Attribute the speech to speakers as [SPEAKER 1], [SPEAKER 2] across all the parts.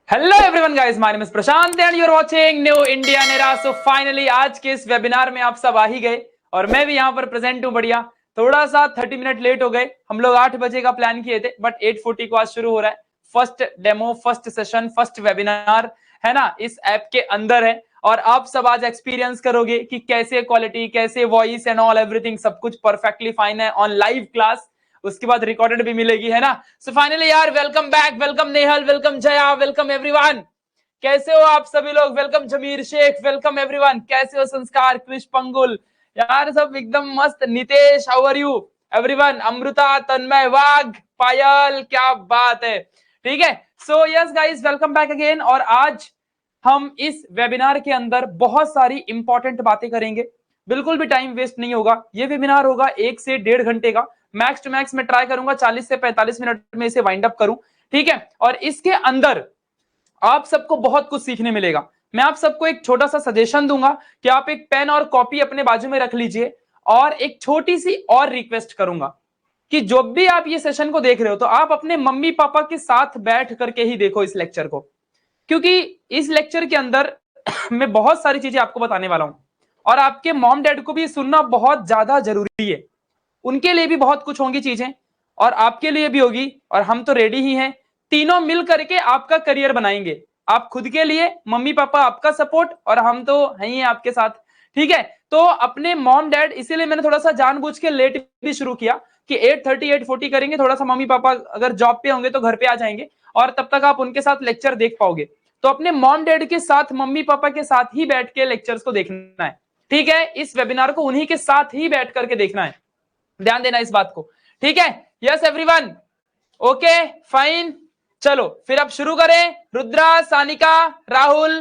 [SPEAKER 1] Hello everyone guys, my name is Prashant and you are watching new India नेरा। So finally आज के इस webinar में आप सब आ ही गए और मैं भी यहाँ पर प्रेजेंट हूँ। बढ़िया, थोड़ा सा 30 मिनट लेट हो गए। हम लोग 8 बजे का प्लान किए थे बट 8:40 को आज शुरू हो रहा है। First demo, first session, first webinar है ना, इस ऐप के अंदर है और आप सब आज एक्सपीरियंस करोगे कि कैसे क्वालिटी, कैसे वॉइस एंड ऑल एवरीथिंग सब कुछ परफेक्टली फाइन है ऑन लाइव क्लास। उसके बाद रिकॉर्डेड भी मिलेगी, है ना। सो फाइनली यार, welcome back, welcome Nehal, welcome Jaya, welcome everyone. कैसे हो आप सभी लोग? Welcome Zameer Shaikh, welcome everyone. कैसे हो संस्कार, कृष पंगुल, यार सब एकदम मस्त। Nitesh, how are you everyone? Amruta, Tanmay, Wagh, Payal, क्या बात है। ठीक है, so yes guys, welcome back again. और आज हम इस वेबिनार के अंदर बहुत सारी इंपॉर्टेंट बातें करेंगे। बिल्कुल भी टाइम वेस्ट नहीं होगा। ये वेबिनार होगा 1 से 1.5 घंटे का। मैक्स टू मैक्स मैं ट्राई करूंगा 40 से 45 मिनट में इसे वाइंड अप करूं। ठीक है, और इसके अंदर आप सबको बहुत कुछ सीखने मिलेगा। मैं आप सबको एक छोटा सा सजेशन दूंगा कि आप एक पेन और कॉपी अपने बाजू में रख लीजिए। और एक छोटी सी और रिक्वेस्ट करूंगा कि जब भी आप ये सेशन को देख रहे हो तो आप अपने मम्मी पापा के साथ बैठ करके ही देखो इस लेक्चर को, क्योंकि इस लेक्चर के अंदर मैं बहुत सारी चीजें आपको बताने वाला हूं और आपके मॉम डैड को भी सुनना बहुत ज्यादा जरूरी है। उनके लिए भी बहुत कुछ होंगी चीजें और आपके लिए भी होगी, और हम तो रेडी ही हैं। तीनों मिल करके आपका करियर बनाएंगे। आप खुद के लिए, मम्मी पापा आपका सपोर्ट, और हम तो हैं ही आपके साथ। ठीक है, तो अपने मॉम डैड, इसीलिए मैंने थोड़ा सा जानबूझ के लेट भी शुरू किया कि 8:30 8:40 करेंगे। थोड़ा सा मम्मी पापा अगर जॉब पे होंगे तो घर पे आ जाएंगे और तब तक आप उनके साथ लेक्चर देख पाओगे। तो अपने मॉम डैड के साथ, मम्मी पापा के साथ ही बैठ के लेक्चर्स को देखना है। ठीक है, इस वेबिनार को उन्हीं के साथ ही बैठ करके देखना है। ध्यान देना इस बात को। ठीक है, यस एवरीवन, ओके फाइन। चलो फिर अब शुरू करें। रुद्रा, सानिका, राहुल,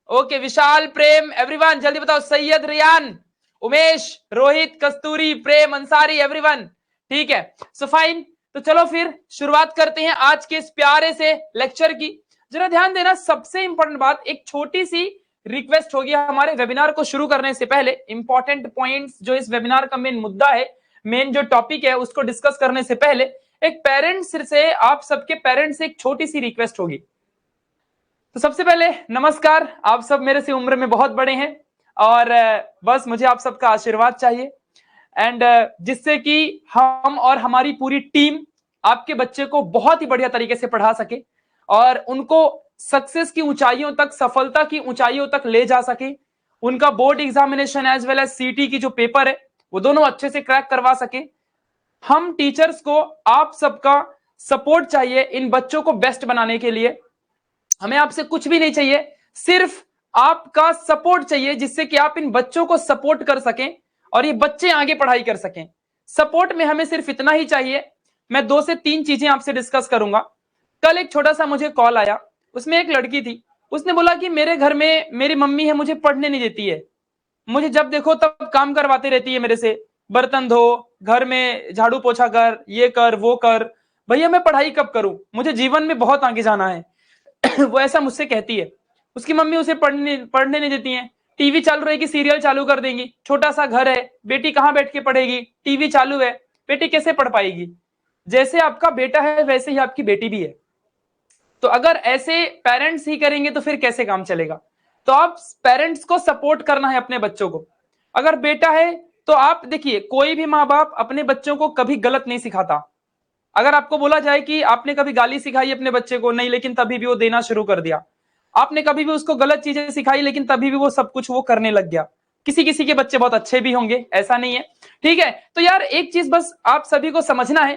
[SPEAKER 1] ओके, विशाल, प्रेम, एवरीवन जल्दी बताओ। सैयद, रियान, उमेश, रोहित, कस्तूरी, प्रेम, अंसारी, एवरीवन। ठीक है, सो फाइन। तो चलो फिर शुरुआत करते हैं आज के इस प्यारे से लेक्चर की। जरा ध्यान देना, सबसे इंपॉर्टेंट बात, एक छोटी सी रिक्वेस्ट होगी हमारे वेबिनार को शुरू करने से पहले। इंपॉर्टेंट पॉइंट्स जो इस वेबिनार का मेन मुद्दा है, मेन जो टॉपिक है, उसको डिस्कस करने से पहले एक पेरेंट्स से, आप सबके पेरेंट्स से एक छोटी सी रिक्वेस्ट होगी। तो सबसे पहले नमस्कार, आप सब मेरे से उम्र में बहुत बड़े हैं और बस मुझे आप सबका आशीर्वाद चाहिए एंड जिससे कि हम और हमारी पूरी टीम आपके बच्चे को बहुत ही बढ़िया तरीके से पढ़ा सके और उनको सक्सेस की ऊंचाइयों तक, सफलता की ऊंचाइयों तक ले जा सके। उनका board examination as well as CT की जो पेपर है वो दोनों अच्छे से क्रैक करवा सके। हम टीचर्स को आप सबका सपोर्ट चाहिए इन बच्चों को बेस्ट बनाने के लिए। हमें आपसे कुछ भी नहीं चाहिए, सिर्फ आपका सपोर्ट चाहिए जिससे कि आप इन बच्चों को सपोर्ट कर सकें और ये बच्चे आगे पढ़ाई कर सकें। सपोर्ट में हमें सिर्फ इतना ही चाहिए। मैं 2 से 3 चीजें आपसे डिस्कस करूंगा। कल एक छोटा सा मुझे कॉल आया, उसमें एक लड़की थी, उसने बोला कि मेरे घर में मेरी मम्मी है, मुझे पढ़ने नहीं देती है, मुझे जब देखो तब काम करवाती रहती है मेरे से, बर्तन धो, घर में झाड़ू पोछा कर, ये कर वो कर। भैया मैं पढ़ाई कब करूं, मुझे जीवन में बहुत आगे जाना है। वो ऐसा मुझसे कहती है। उसकी मम्मी उसे पढ़ने नहीं देती है। टीवी चालू रहेगी, सीरियल चालू कर देंगी। छोटा सा घर है, बेटी कहां बैठ के पढ़ेगी, टीवी चालू है, बेटी कैसे पढ़ पाएगी। जैसे आपका बेटा है वैसे ही आपकी बेटी भी है। तो अगर ऐसे पेरेंट्स ही करेंगे तो फिर कैसे काम चलेगा। तो आप पेरेंट्स को सपोर्ट करना है अपने बच्चों को। अगर बेटा है तो आप देखिए, कोई भी माँ बाप अपने बच्चों को कभी गलत नहीं सिखाता। अगर आपको बोला जाए कि आपने कभी गाली सिखाई अपने बच्चे को, नहीं, लेकिन तभी भी वो देना शुरू कर दिया। आपने कभी भी उसको गलत चीजें सिखाई, लेकिन तभी भी वो सब कुछ वो करने लग गया। किसी किसी के बच्चे बहुत अच्छे भी होंगे, ऐसा नहीं है। ठीक है, तो यार एक चीज बस आप सभी को समझना है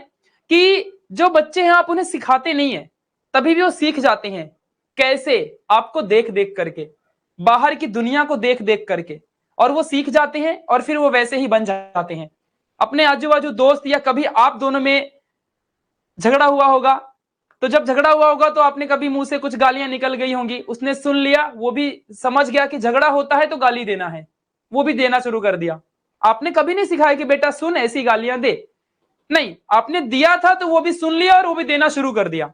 [SPEAKER 1] कि जो बच्चे हैं आप उन्हें सिखाते नहीं है, तभी भी वो सीख जाते हैं। कैसे? आपको देख देख करके, बाहर की दुनिया को देख देख करके, और वो सीख जाते हैं और फिर वो वैसे ही बन जाते हैं। अपने आजू बाजू दोस्त, या कभी आप दोनों में झगड़ा हुआ होगा, तो जब झगड़ा हुआ होगा तो आपने कभी मुंह से कुछ गालियां निकल गई होंगी, उसने सुन लिया, वो भी समझ गया कि झगड़ा होता है तो गाली देना है, वो भी देना शुरू कर दिया। आपने कभी नहीं सिखाया कि बेटा सुन ऐसी गालियां दे, नहीं, आपने दिया था तो वो भी सुन लिया और वो भी देना शुरू कर दिया।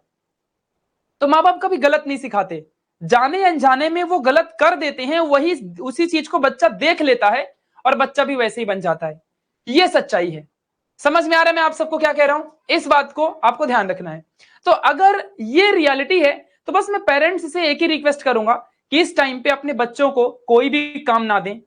[SPEAKER 1] तो माँ बाप कभी गलत नहीं सिखाते, जाने अनजाने में वो गलत कर देते हैं, वही उसी चीज को बच्चा देख लेता है और बच्चा भी वैसे ही बन जाता है। ये सच्चाई है। समझ में आ रहा है मैं आप सबको क्या कह रहा हूं? इस बात को आपको ध्यान रखना है। तो अगर ये रियलिटी है तो बस मैं पेरेंट्स से एक ही रिक्वेस्ट करूंगा कि इस टाइम पे अपने बच्चों को कोई भी काम ना दें,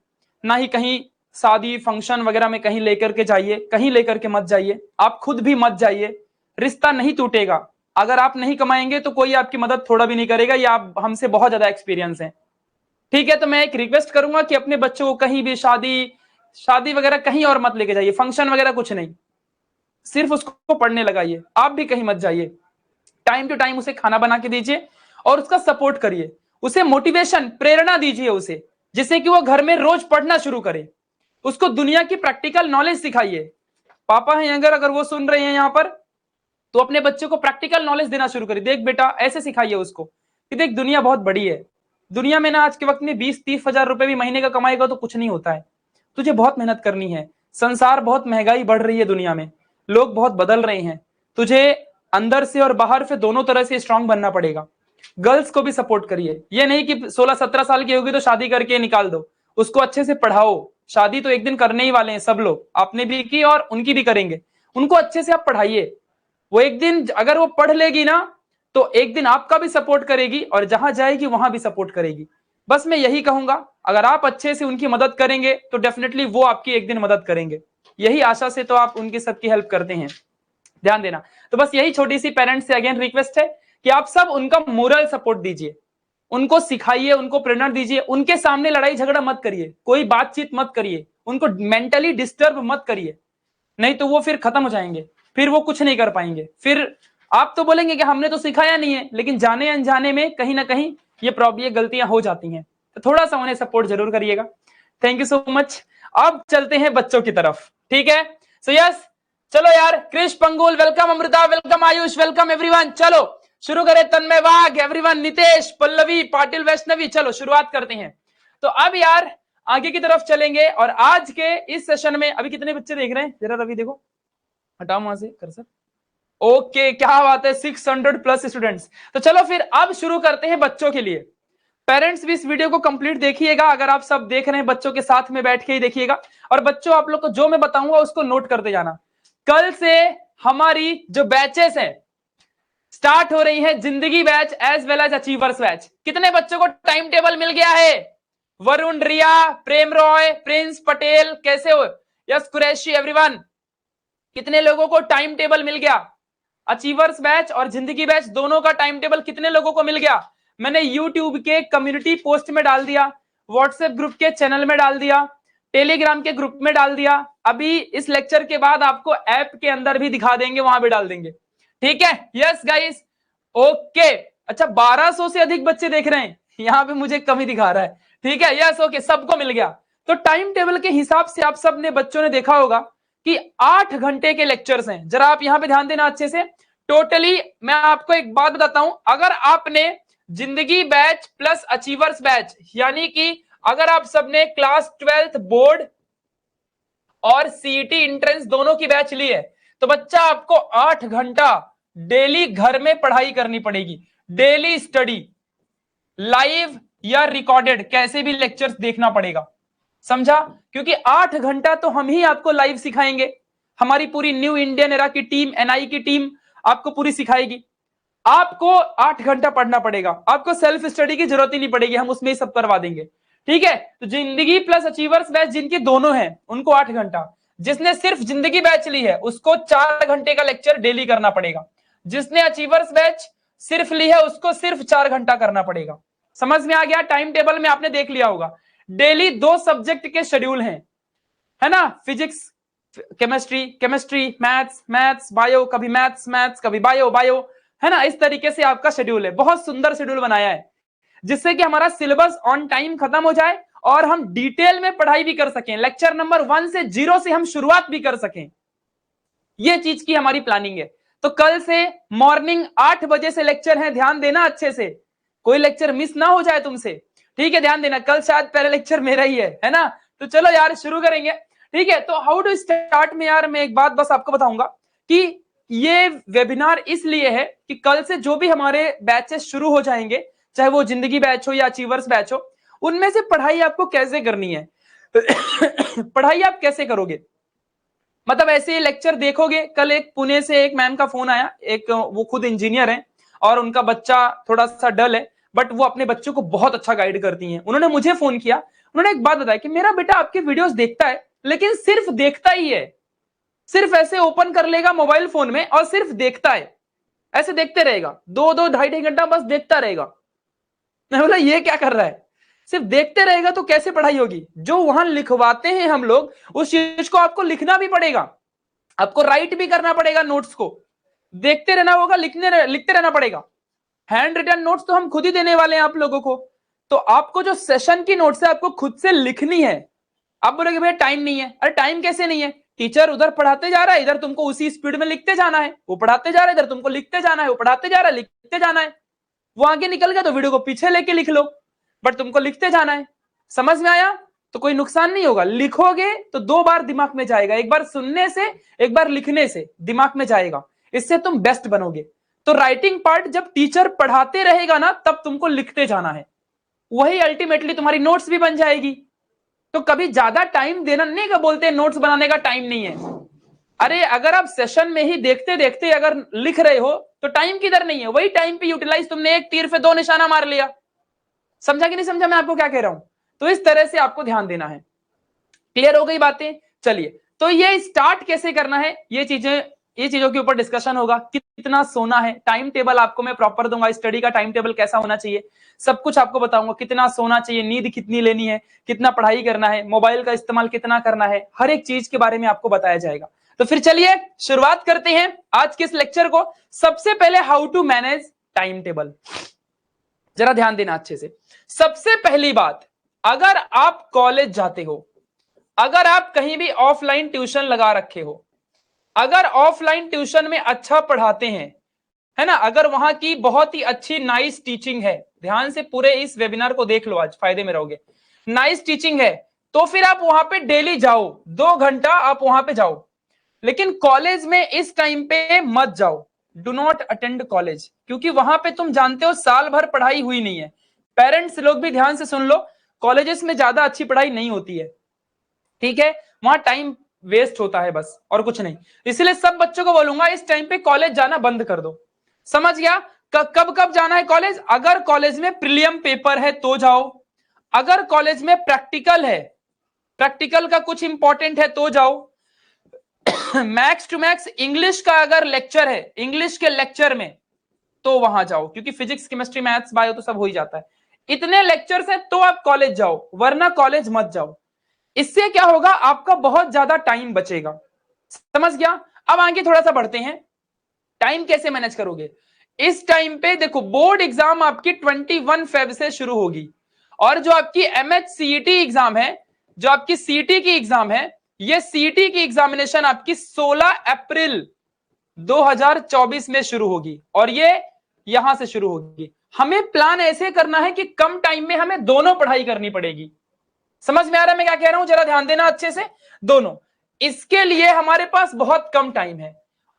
[SPEAKER 1] ना ही कहीं शादी फंक्शन वगैरह में कहीं लेकर के जाइए, कहीं लेकर के मत जाइए, आप खुद भी मत जाइए। रिश्ता नहीं टूटेगा, अगर आप नहीं कमाएंगे तो कोई आपकी मदद थोड़ा भी नहीं करेगा, ये आप हमसे बहुत ज्यादा एक्सपीरियंस है। ठीक है, तो मैं एक रिक्वेस्ट करूंगा कि अपने बच्चों को कहीं भी शादी वगैरह कहीं और मत लेके जाइए, फंक्शन वगैरह कुछ नहीं, सिर्फ उसको पढ़ने लगाइए, आप भी कहीं मत जाइए। टाइम टू टाइम उसे खाना बना के दीजिए और उसका सपोर्ट करिए, उसे मोटिवेशन प्रेरणा दीजिए उसे, जिससे कि वो घर में रोज पढ़ना शुरू करे, उसको दुनिया की प्रैक्टिकल नॉलेज सिखाइए। पापा हैं अगर वो सुन रहे हैं यहाँ पर, तो अपने बच्चे को प्रैक्टिकल नॉलेज देना शुरू करिए। देख बेटा, ऐसे सिखाइए उसको कि देख दुनिया बहुत बड़ी है, दुनिया में ना आज के वक्त में 20-30 हजार रुपए भी महीने का कमाएगा तो कुछ नहीं होता है, तुझे बहुत मेहनत करनी है, संसार बहुत महंगाई बढ़ रही है, दुनिया में लोग बहुत बदल रहे हैं, तुझे अंदर से और बाहर से दोनों तरह से स्ट्रांग बनना पड़ेगा। गर्ल्स को भी सपोर्ट करिए, ये नहीं कि 16-17 साल की होगी तो शादी करके निकाल दो, उसको अच्छे से पढ़ाओ, शादी तो एक दिन करने ही वाले हैं सब लोग, आपने भी की और उनकी भी करेंगे, उनको अच्छे से आप पढ़ाइए। वो एक दिन अगर वो पढ़ लेगी ना तो एक दिन आपका भी सपोर्ट करेगी और जहां जाएगी वहां भी सपोर्ट करेगी। बस मैं यही कहूंगा, अगर आप अच्छे से उनकी मदद करेंगे तो डेफिनेटली वो आपकी एक दिन मदद करेंगे, यही आशा से तो आप उनकी सबकी हेल्प करते हैं, ध्यान देना। तो बस यही छोटी सी पेरेंट्स से अगेन रिक्वेस्ट है कि आप सब उनका मोरल सपोर्ट दीजिए, उनको सिखाइए, उनको प्रेरणा दीजिए, उनके सामने लड़ाई झगड़ा मत करिए, कोई बातचीत मत करिए, उनको मेंटली डिस्टर्ब मत करिए, नहीं तो वो फिर खत्म हो जाएंगे, फिर वो कुछ नहीं कर पाएंगे, फिर आप तो बोलेंगे कि हमने तो सिखाया नहीं है, लेकिन जाने अनजाने में कहीं ना कहीं ये गलतियां हो जाती हैं, तो थोड़ा सा उन्हें सपोर्ट जरूर करिएगा। Thank you so much. अब चलते हैं बच्चों की तरफ, ठीक है। सो यस, चलो यार, Krish Pangul welcome, Amruta welcome, Ayush welcome everyone, चलो शुरू करें। तन्मय वाघ एवरीवन, नितेश, पल्लवी, पाटिल, वैष्णवी, चलो शुरुआत करते हैं। तो अब यार आगे की तरफ चलेंगे और आज के इस सेशन में अभी कितने बच्चे देख रहे हैं जरा रवि देखो, हटाओ वहां से कर सर। ओके, क्या बात है, 600 प्लस स्टूडेंट्स। तो चलो फिर अब शुरू करते हैं बच्चों के लिए। पेरेंट्स भी इस वीडियो को कंप्लीट देखिएगा, अगर आप सब देख रहे हैं बच्चों के साथ में बैठ के ही देखिएगा, और बच्चों आप लोग को जो मैं बताऊंगा उसको नोट करते जाना। कल से हमारी जो बैचेस हैं स्टार्ट हो रही है, जिंदगी batch as well as achievers batch. कितने बच्चों को टाइम टेबल मिल गया है? वरुण, रिया, प्रेम रॉय, प्रिंस पटेल, कैसे हो? यस कुरैशी, एवरीवन, कितने लोगों को टाइम टेबल मिल गया? अचीवर्स बैच और जिंदगी बैच दोनों का टाइम टेबल कितने लोगों को मिल गया? मैंने यूट्यूब के कम्युनिटी पोस्ट में डाल दिया, व्हाट्सएप ग्रुप के चैनल में डाल दिया, टेलीग्राम के ग्रुप में डाल दिया, अभी इस लेक्चर के बाद आपको ऐप के अंदर भी दिखा देंगे, वहां भी डाल देंगे, ठीक है। Yes guys, okay. अच्छा, 1200 से अधिक बच्चे देख रहे हैं, यहाँ पे मुझे कमी दिखा रहा है, ठीक है। यस, ओके, सबको मिल गया। तो टाइम टेबल के हिसाब से आप सब ने बच्चों ने देखा होगा कि 8 घंटे के लेक्चर्स हैं। जरा आप यहां पे ध्यान देना अच्छे से। टोटली मैं आपको एक बात बताता हूं, अगर आपने जिंदगी बैच प्लस अचीवर्स बैच, यानी कि अगर आप सबने क्लास 12th बोर्ड और सीईटी एंट्रेंस दोनों की बैच ली है, तो बच्चा आपको 8 घंटा डेली घर में पढ़ाई करनी पड़ेगी, डेली स्टडी, लाइव या रिकॉर्डेड, कैसे भी लेक्चर्स देखना पड़ेगा, समझा? क्योंकि 8 घंटा तो हम ही आपको लाइव सिखाएंगे, हमारी पूरी न्यू इंडियन एरा की टीम, एनआई की टीम आपको पूरी सिखाएगी। आपको 8 घंटा पढ़ना पड़ेगा, आपको सेल्फ स्टडी की जरूरत ही नहीं पड़ेगी, हम उसमें ही सब करवा देंगे, ठीक है। तो जिंदगी प्लस अचीवर्स बैच जिनके दोनों हैं उनको 8 घंटा, जिसने सिर्फ जिंदगी बैच ली है उसको 4 घंटे का लेक्चर डेली करना पड़ेगा, जिसने अचीवर्स बैच सिर्फ ली है उसको सिर्फ 4 घंटा करना पड़ेगा। समझ में आ गया? टाइम टेबल में आपने देख लिया होगा, डेली 2 सब्जेक्ट के शेड्यूल हैं, है ना, physics chemistry, chemistry maths, maths bio, कभी मैथ्स मैथ्स, कभी बायो बायो, है ना, इस तरीके से आपका शेड्यूल है। बहुत सुंदर शेड्यूल बनाया है, जिससे कि हमारा सिलेबस ऑन टाइम खत्म हो जाए और हम डिटेल में पढ़ाई भी कर सकें, लेक्चर नंबर 1 से 0 से हम शुरुआत भी कर सकें, ये चीज की हमारी प्लानिंग है। तो कल से मॉर्निंग 8 बजे से लेक्चर है, ध्यान देना अच्छे से, कोई लेक्चर मिस ना हो जाए तुमसे, ठीक है, ध्यान देना। कल शायद पहले लेक्चर मेरा ही है ना। तो चलो यार शुरू करेंगे, ठीक है। तो हाउ टू स्टार्ट में यार मैं एक बात बस आपको बताऊंगा कि ये वेबिनार इसलिए है कि कल से जो भी हमारे बैचेस शुरू हो जाएंगे, चाहे वो जिंदगी बैच हो या अचीवर्स बैच हो, उनमें से पढ़ाई आपको कैसे करनी है पढ़ाई आप कैसे करोगे, मतलब ऐसे लेक्चर देखोगे। कल एक पुणे से एक मैम का फोन आया, एक वो खुद इंजीनियर है और उनका बच्चा थोड़ा सा डल है, बट वो अपने बच्चों को बहुत अच्छा गाइड करती हैं। उन्होंने मुझे फोन किया, उन्होंने एक बात बताई कि मेरा बेटा आपके वीडियोस देखता है, लेकिन सिर्फ देखता ही है, सिर्फ ऐसे ओपन कर लेगा मोबाइल फोन में और सिर्फ देखता है, ऐसे देखते रहेगा, 2-2 ढाई घंटा बस देखता रहेगा। मैं बोला ये क्या कर रहा है, सिर्फ देखते रहेगा तो कैसे पढ़ाई होगी? जो वहां लिखवाते हैं हम लोग, उस चीज को आपको लिखना भी पड़ेगा, आपको राइट भी करना पड़ेगा, नोट्स को देखते रहना होगा, लिखते रहना पड़ेगा। हैंड रिटन नोट्स तो हम खुद ही देने वाले हैं आप लोगों को, तो आपको जो सेशन की नोट्स है आपको खुद से लिखनी है। आप बोलोगे भैया टाइम नहीं है, अरे टाइम कैसे नहीं है, टीचर उधर पढ़ाते जा रहा है, इधर तुमको उसी स्पीड में लिखते जाना है, वो पढ़ाते जा रहा है, इधर तुमको लिखते जाना है, वो पढ़ाते जा रहा है, लिखते जाना है। वो आगे निकल गया तो वीडियो को पीछे लेके लिख लो, बट तुमको लिखते जाना है। समझ में आया? तो कोई नुकसान नहीं होगा, लिखोगे तो 2 बार दिमाग में जाएगा, एक बार सुनने से, एक बार लिखने से दिमाग में जाएगा, इससे तुम बेस्ट बनोगे। तो राइटिंग पार्ट जब टीचर पढ़ाते रहेगा ना, तब तुमको लिखते जाना है, वही अल्टीमेटली तुम्हारी नोट्स भी बन जाएगी। तो कभी ज्यादा टाइम देना नहीं, का बोलते हैं नोट्स बनाने का टाइम नहीं है। अरे अगर आप सेशन में ही देखते देखते अगर लिख रहे हो तो टाइम किधर नहीं है, वही टाइम पे यूटिलाइज, तुमने एक तीर पे 2 निशाना मार लिया। समझा कि नहीं समझा मैं आपको क्या कह रहा हूं? तो इस तरह से आपको ध्यान देना है। क्लियर हो गई बातें? चलिए, तो ये स्टार्ट कैसे करना है, ये चीजों के ऊपर डिस्कशन होगा। कितना सोना है, टाइम टेबल आपको मैं प्रॉपर दूंगा, स्टडी का टाइम टेबल कैसा होना चाहिए, सब कुछ आपको बताऊंगा। कितना सोना चाहिए, नींद कितनी लेनी है, कितना पढ़ाई करना है, मोबाइल का इस्तेमाल कितना करना है, हर एक चीज के बारे में आपको बताया जाएगा। तो फिर चलिए शुरुआत करते हैं आज के इस लेक्चर को। सबसे पहले how to manage time table, जरा ध्यान देना अच्छे से। सबसे पहली बात, अगर आप कॉलेज जाते हो, अगर आप कहीं भी ऑफलाइन ट्यूशन लगा रखे हो, अगर ऑफलाइन ट्यूशन में अच्छा पढ़ाते हैं, है ना, अगर वहां की बहुत ही अच्छी नाइस टीचिंग है, ध्यान से पूरे इस वेबिनार को देख लो, आज फायदे में रहोगे, नाइस टीचिंग है, तो फिर आप वहां पे डेली जाओ, 2 घंटा आप वहां पे जाओ। लेकिन कॉलेज में इस टाइम पे मत जाओ, डू नॉट अटेंड कॉलेज, क्योंकि वहां पे तुम जानते हो साल भर पढ़ाई हुई नहीं है। पेरेंट्स लोग भी ध्यान से सुन लो, कॉलेजेस में ज्यादा अच्छी पढ़ाई नहीं होती है, ठीक है, वहां टाइम वेस्ट होता है बस, और कुछ नहीं। इसलिए सब बच्चों को बोलूंगा इस टाइम पे कॉलेज जाना बंद कर दो। समझ गया? कब कब जाना है कॉलेज? अगर कॉलेज में प्रीलियम पेपर है तो जाओ, अगर कॉलेज में प्रैक्टिकल है, प्रैक्टिकल का कुछ इंपॉर्टेंट है तो जाओ, मैक्स टू मैक्स इंग्लिश का अगर लेक्चर है, इंग्लिश के लेक्चर में तो वहां जाओ, क्योंकि फिजिक्स केमिस्ट्री मैथ्स बायो तो सब हो ही जाता है। इतने लेक्चर्स हैं तो आप कॉलेज जाओ, वरना कॉलेज मत जाओ। इससे क्या होगा, आपका बहुत ज्यादा टाइम बचेगा। समझ गया? अब आगे थोड़ा सा बढ़ते हैं, टाइम कैसे मैनेज करोगे। इस टाइम पे देखो, बोर्ड एग्जाम आपकी 21 फेब से शुरू होगी, और जो आपकी MHCET एग्जाम है, जो आपकी सीटी की एग्जाम है, ये सीटी की एग्जामिनेशन आपकी 16 अप्रैल 2024 में शुरू होगी, और ये यहां से शुरू होगी। हमें प्लान ऐसे करना है कि कम टाइम में हमें दोनों पढ़ाई करनी पड़ेगी। समझ में आ रहा है मैं क्या कह रहा हूं? जरा ध्यान देना अच्छे से, दोनों। इसके लिए हमारे पास बहुत कम टाइम है।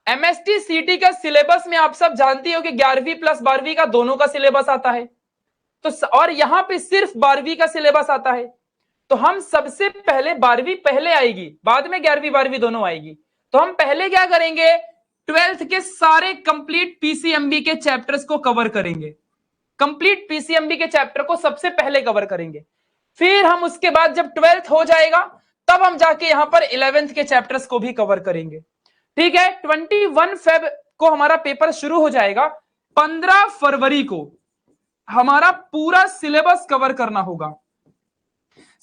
[SPEAKER 1] MST CT का सिलेबस में आप सब जानती हो कि 11वीं प्लस 12वीं का दोनों का सिलेबस आता है, तो और यहां पे सिर्फ 12वीं का सिलेबस आता है। तो हम सबसे पहले 12वीं पहले आएगी, बाद में 11वीं 12वीं दोनों आएगी। तो हम पहले क्या करेंगे, 12th के सारे कंप्लीट PCMB के चैप्टर्स को कवर करेंगे, कंप्लीट PCMB के चैप्टर को सबसे पहले कवर करेंगे। फिर हम उसके बाद जब 12th हो जाएगा, तब हम जाके यहां पर 11th के चैप्टर्स को भी कवर करेंगे। ठीक है, 21 फेब को हमारा पेपर शुरू हो जाएगा, 15 फरवरी को हमारा पूरा सिलेबस कवर करना होगा,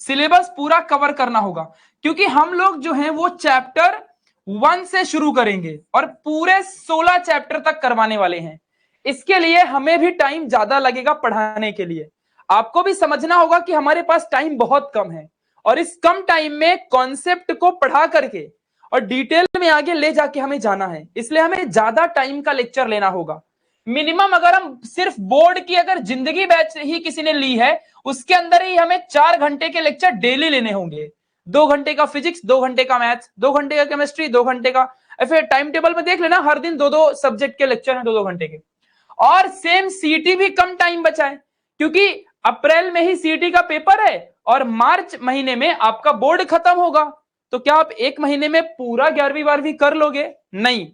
[SPEAKER 1] सिलेबस पूरा कवर करना होगा, क्योंकि हम लोग जो हैं वो चैप्टर 1 से शुरू करेंगे और पूरे 16 चैप्टर तक करवाने वाले हैं। इसके लिए हमें भी टाइम ज्यादा लगेगा पढ़ाने के लिए। आपको भी समझना होगा कि हमारे पास टाइम बहुत कम है, और इस कम टाइम में कॉन्सेप्ट को पढ़ा करके और डिटेल में आगे ले जाके हमें जाना है। इसलिए हमें ज्यादा टाइम का लेक्चर लेना होगा। मिनिमम अगर हम सिर्फ बोर्ड की अगर जिंदगी बैच ही किसी ने ली है, उसके अंदर ही हमें 4 घंटे के लेक्चर डेली लेने होंगे। 2 घंटे का फिजिक्स, 2 घंटे का मैथ्स, 2 घंटे का केमिस्ट्री, 2 घंटे का, फिर टाइम टेबल में देख लेना, हर दिन 2-2 सब्जेक्ट के लेक्चर हैं 2-2 घंटे के। और सेम सीटी भी कम टाइम बचा है, क्योंकि अप्रैल में ही सीटी का पेपर है और मार्च महीने में आपका बोर्ड खत्म होगा। तो क्या आप 1 महीने में पूरा 11वीं 12वीं कर लोगे? नहीं।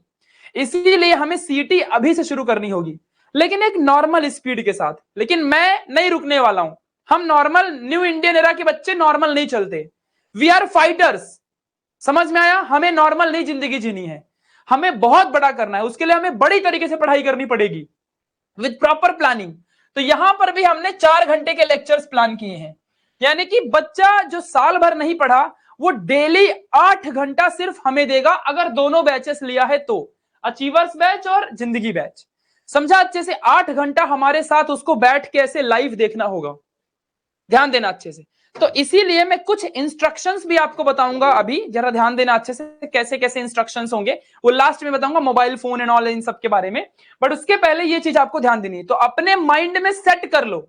[SPEAKER 1] इसीलिए हमें सीटी अभी से शुरू करनी होगी। लेकिन एक नॉर्मल स्पीड के साथ। लेकिन मैं नहीं रुकने वाला हूं। हम नॉर्मल न्यू इंडियन एरा के बच्चे नॉर्मल नहीं चलते। We are fighters. समझ में आया? हमें नॉर्मल नहीं जिंदगी जीनी है, हमें बहुत बड़ा करना है। उसके लिए हमें बड़ी तरीके से पढ़ाई करनी पड़ेगी विद प्रॉपर प्लानिंग। तो यहां पर भी हमने 4 घंटे के लेक्चर्स प्लान किए हैं, यानी कि बच्चा जो साल भर नहीं पढ़ा वो डेली 8 घंटा सिर्फ हमें देगा, अगर दोनों बैचेस लिया है तो, अचीवर्स बैच और जिंदगी बैच। समझा अच्छे से? 8 घंटा हमारे साथ उसको बैठ के ऐसे लाइव देखना होगा। ध्यान देना अच्छे से। तो इसीलिए मैं कुछ इंस्ट्रक्शंस भी आपको बताऊंगा अभी, जरा ध्यान देना अच्छे से, कैसे कैसे इंस्ट्रक्शंस होंगे वो लास्ट में बताऊंगा, mobile phone and all in सब के बारे में। बट उसके पहले ये चीज आपको ध्यान देनी है। तो अपने माइंड में सेट कर लो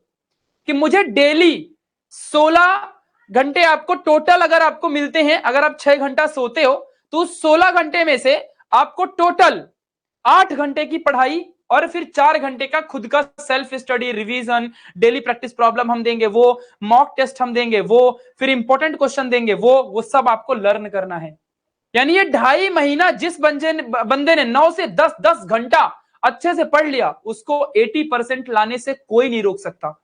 [SPEAKER 1] कि मुझे डेली 16 घंटे आपको टोटल अगर आपको मिलते हैं, अगर आप 6 घंटा सोते हो तो 16 घंटे में से आपको टोटल 8 घंटे की पढ़ाई और फिर 4 घंटे का खुद का self study, revision, daily practice problem हम देंगे, वो मॉक टेस्ट हम देंगे, वो फिर इंपॉर्टेंट क्वेश्चन देंगे, वो सब आपको लर्न करना है। यानी ये 2.5 महीना जिस बंदे ने 9 से 10 घंटा अच्छे से पढ़ लिया, उसको 80% लाने से कोई नहीं रोक सकता।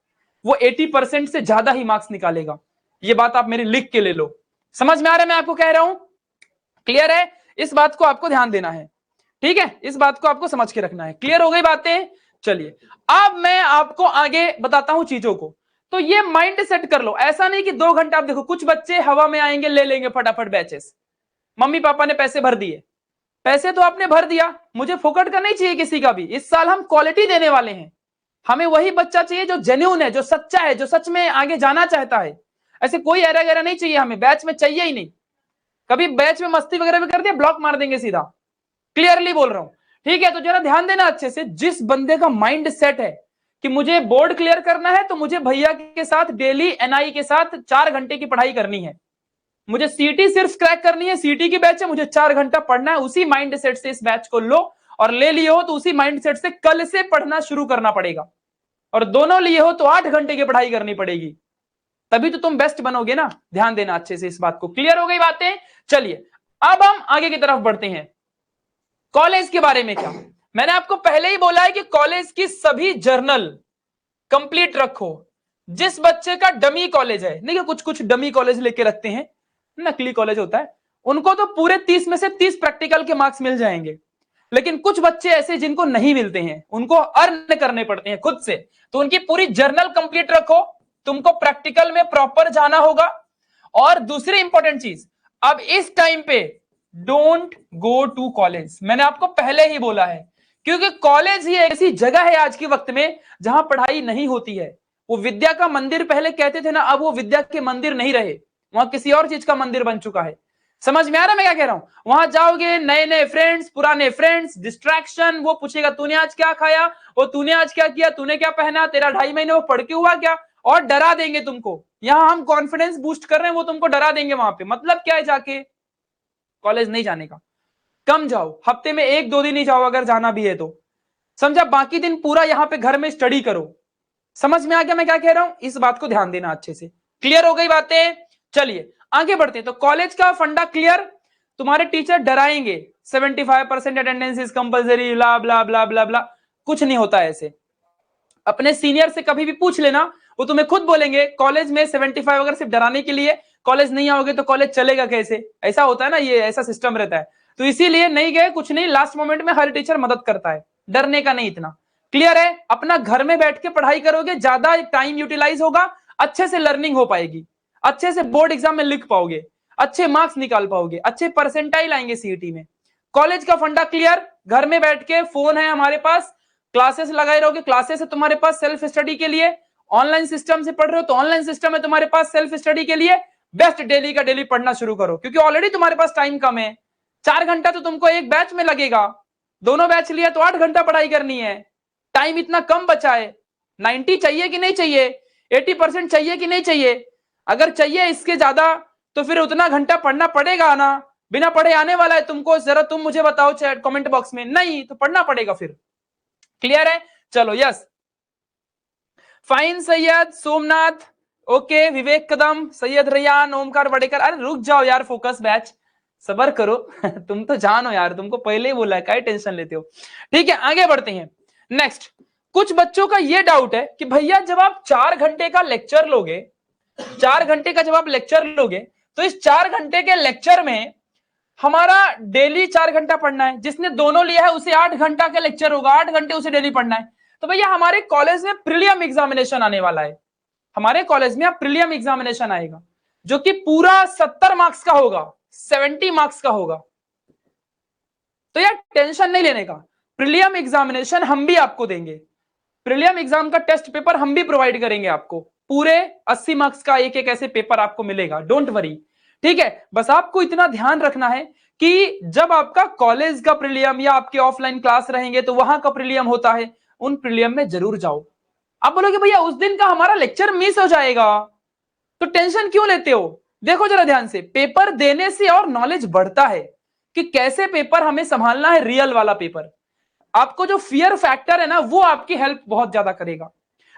[SPEAKER 1] वो 80% से ज्यादा ही मार्क्स निकालेगा। ये बात आप मेरी लिख के ले लो। समझ में आ रहा है मैं आपको कह रहा हूं? क्लियर है? इस बात को आपको ध्यान देना है, ठीक है? इस बात को आपको समझ के रखना है। क्लियर हो गई बातें? चलिए अब मैं आपको आगे बताता हूं चीजों को। तो ये माइंड सेट कर लो, ऐसा नहीं कि 2 घंटा। आप देखो कुछ बच्चे हवा में आएंगे, ले लेंगे फटाफट बैचेस। मम्मी पापा ने पैसे भर दिए, पैसे तो आपने भर दिया, मुझे फोकट का नहीं चाहिए किसी का भी। इस साल हम क्वालिटी देने वाले हैं। हमें वही बच्चा चाहिए जो जेन्युइन है, जो सच्चा है, जो सच में आगे जाना चाहता है। ऐसे कोई एरा गैरा नहीं चाहिए हमें, बैच में चाहिए ही नहीं। कभी बैच में मस्ती वगैरह भी कर दिया, ब्लॉक मार देंगे सीधा। क्लियरली बोल रहा हूं, ठीक है? तो जरा ध्यान देना अच्छे से। जिस बंदे का माइंड सेट है कि मुझे बोर्ड क्लियर करना है, तो मुझे भैया के साथ डेली एनआई के साथ 4 घंटे की पढ़ाई करनी है। मुझे सीटी सिर्फ क्रैक करनी है, सीटी की बैच है, मुझे 4 घंटा पढ़ना है। उसी माइंड सेट से इस बैच को लो, और ले लिए हो तो उसी माइंड सेट से कल से पढ़ना शुरू करना पड़ेगा। और दोनों लिए हो तो 8 घंटे की पढ़ाई करनी पड़ेगी, तभी तो तुम बेस्ट बनोगे ना। ध्यान देना अच्छे से इस बात को। क्लियर हो गई बातें? चलिए अब हम आगे की तरफ बढ़ते हैं। कॉलेज के बारे में क्या, मैंने आपको पहले ही बोला है कि कॉलेज की सभी जर्नल कंप्लीट रखो। जिस बच्चे का डमी कॉलेज है, नहीं कुछ कुछ डमी कॉलेज लेके रखते हैं, नकली कॉलेज होता है, उनको तो पूरे 30 में से 30 प्रैक्टिकल के मार्क्स मिल जाएंगे। लेकिन कुछ बच्चे ऐसे जिनको नहीं मिलते हैं, उनको अर्न करने पड़ते हैं खुद से, तो उनकी पूरी जर्नल कंप्लीट रखो। तुमको प्रैक्टिकल में प्रॉपर जाना होगा। और दूसरी इंपॉर्टेंट चीज, अब इस टाइम पे डोंट गो टू कॉलेज। मैंने आपको पहले ही बोला है, क्योंकि कॉलेज ही ऐसी जगह है आज के वक्त में जहां पढ़ाई नहीं होती है। वो विद्या का मंदिर पहले कहते थे ना, अब वो विद्या के मंदिर नहीं रहे, वहां किसी और चीज का मंदिर बन चुका है। समझ में आ रहा है मैं क्या कह रहा हूं? वहां जाओगे, नए नए फ्रेंड्स, पुराने फ्रेंड्स, डिस्ट्रैक्शन, वो पूछेगा तूने आज क्या खाया, वो तूने आज क्या किया, तूने क्या पहना, तेरा 2.5 महीने वो पढ़ के हुआ क्या, और डरा देंगे तुमको। यहां हम कॉन्फिडेंस बूस्ट कर रहे हैं, वो तुमको डरा देंगे वहां पे। मतलब क्या है जाके कॉलेज नहीं जाने का? कम जाओ, हफ्ते में 1-2 दिन ही जाओ अगर जाना भी है तो, समझा? बाकी दिन पूरा यहां पे घर में स्टडी करो। समझ में आ गया मैं क्या कह रहा हूं? इस बात को ध्यान देना अच्छे से। क्लियर हो गई बातें? चलिए आगे बढ़ते हैं। तो कॉलेज का फंडा क्लियर। तुम्हारे टीचर डराएंगे 75% अटेंडेंस इज कंपलसरी, ब्ला ब्ला ब्ला ब्ला ब्ला। कुछ नहीं होता ऐसे। अपने सीनियर से कभी भी पूछ लेना, वो तुम्हें खुद बोलेंगे कॉलेज में 75 अगर सिर्फ डराने के लिए, कॉलेज नहीं आओगे तो कॉलेज चलेगा कैसे? ऐसा होता है ना, ये ऐसा सिस्टम रहता है। तो इसीलिए नहीं गए, कुछ नहीं, लास्ट मोमेंट में हर टीचर मदद करता है, डरने का नहीं इतना। क्लियर है? अपना घर में बैठ के पढ़ाई करोगे, ज्यादा टाइम यूटिलाइज होगा, अच्छे से लर्निंग हो पाएगी, अच्छे से बोर्ड एग्जाम में लिख पाओगे, अच्छे मार्क्स निकाल पाओगे, अच्छे परसेंटाइल आएंगे सीईटी में। कॉलेज का फंडा क्लियर। घर में बैठ के फोन है हमारे पास, क्लासेस लगाए रहोगे, क्लासेस है तुम्हारे पास सेल्फ स्टडी के लिए। ऑनलाइन सिस्टम से पढ़ रहे हो तो ऑनलाइन सिस्टम है तुम्हारे पास सेल्फ स्टडी के लिए। बेस्ट डेली का डेली पढ़ना शुरू करो, क्योंकि ऑलरेडी तुम्हारे पास टाइम कम है। 4 घंटा तो तुमको एक बैच में लगेगा, दोनों बैच लिया तो 8 घंटा पढ़ाई करनी है। टाइम इतना कम बचा है। 90 चाहिए कि नहीं चाहिए? 80% चाहिए कि नहीं चाहिए? अगर चाहिए इसके ज्यादा तो फिर उतना घंटा पढ़ना पड़ेगा ना। बिना पढ़े आने वाला है तुमको? जरा तुम मुझे बताओ चैट कमेंट बॉक्स में। नहीं तो पढ़ना पड़ेगा फिर। क्लियर है? चलो yes, fine. Syed Somnath, okay. Vivek Kadam, Syed Raiyan, Omkar Badekar. अरे रुक जाओ यार, फोकस बैच, सबर करो। तुम तो जानो यार, तुमको पहले ही बोला है, क्या टेंशन लेते हो? ठीक है आगे बढ़ते हैं। नेक्स्ट, कुछ बच्चों का यह डाउट है कि भैया जब आप 4 घंटे का लेक्चर लोगे, 4 घंटे का जब आप लेक्चर लोगे, तो इस 4 घंटे के लेक्चर में हमारा डेली 4 घंटा पढ़ना है, जिसने दोनों लिया है उसे 8 घंटा का लेक्चर होगा, 8 घंटे उसे डेली पढ़ना है। तो भैया हमारे कॉलेज में प्रीलियम एग्जामिनेशन आने वाला है, हमारे कॉलेज में प्रीलियम एग्जामिनेशन आएगा जो कि पूरा 70 मार्क्स का होगा, 70 मार्क्स का होगा। तो यार टेंशन नहीं लेने का, प्रीलियम एग्जामिनेशन हम भी आपको देंगे, प्रीलियम एग्जाम का टेस्ट पेपर हम भी प्रोवाइड करेंगे आपको, पूरे 80 मार्क्स का एक एक ऐसे पेपर आपको मिलेगा, डोंट वरी, ठीक है। बस आपको इतना ध्यान रखना है कि जब आपका कॉलेज का प्रीलियम या आपके ऑफलाइन क्लास रहेंगे तो वहां का प्रीलियम होता है, उन प्रीलियम में जरूर जाओ। आप बोलोगे भैया उस दिन का हमारा लेक्चर मिस हो जाएगा, तो टेंशन क्यों लेते हो? देखो जरा ध्यान से, पेपर देने से और नॉलेज बढ़ता है कि कैसे पेपर हमें संभालना है, रियल वाला पेपर। आपको जो फियर फैक्टर है ना, वो आपकी हेल्प बहुत ज्यादा करेगा।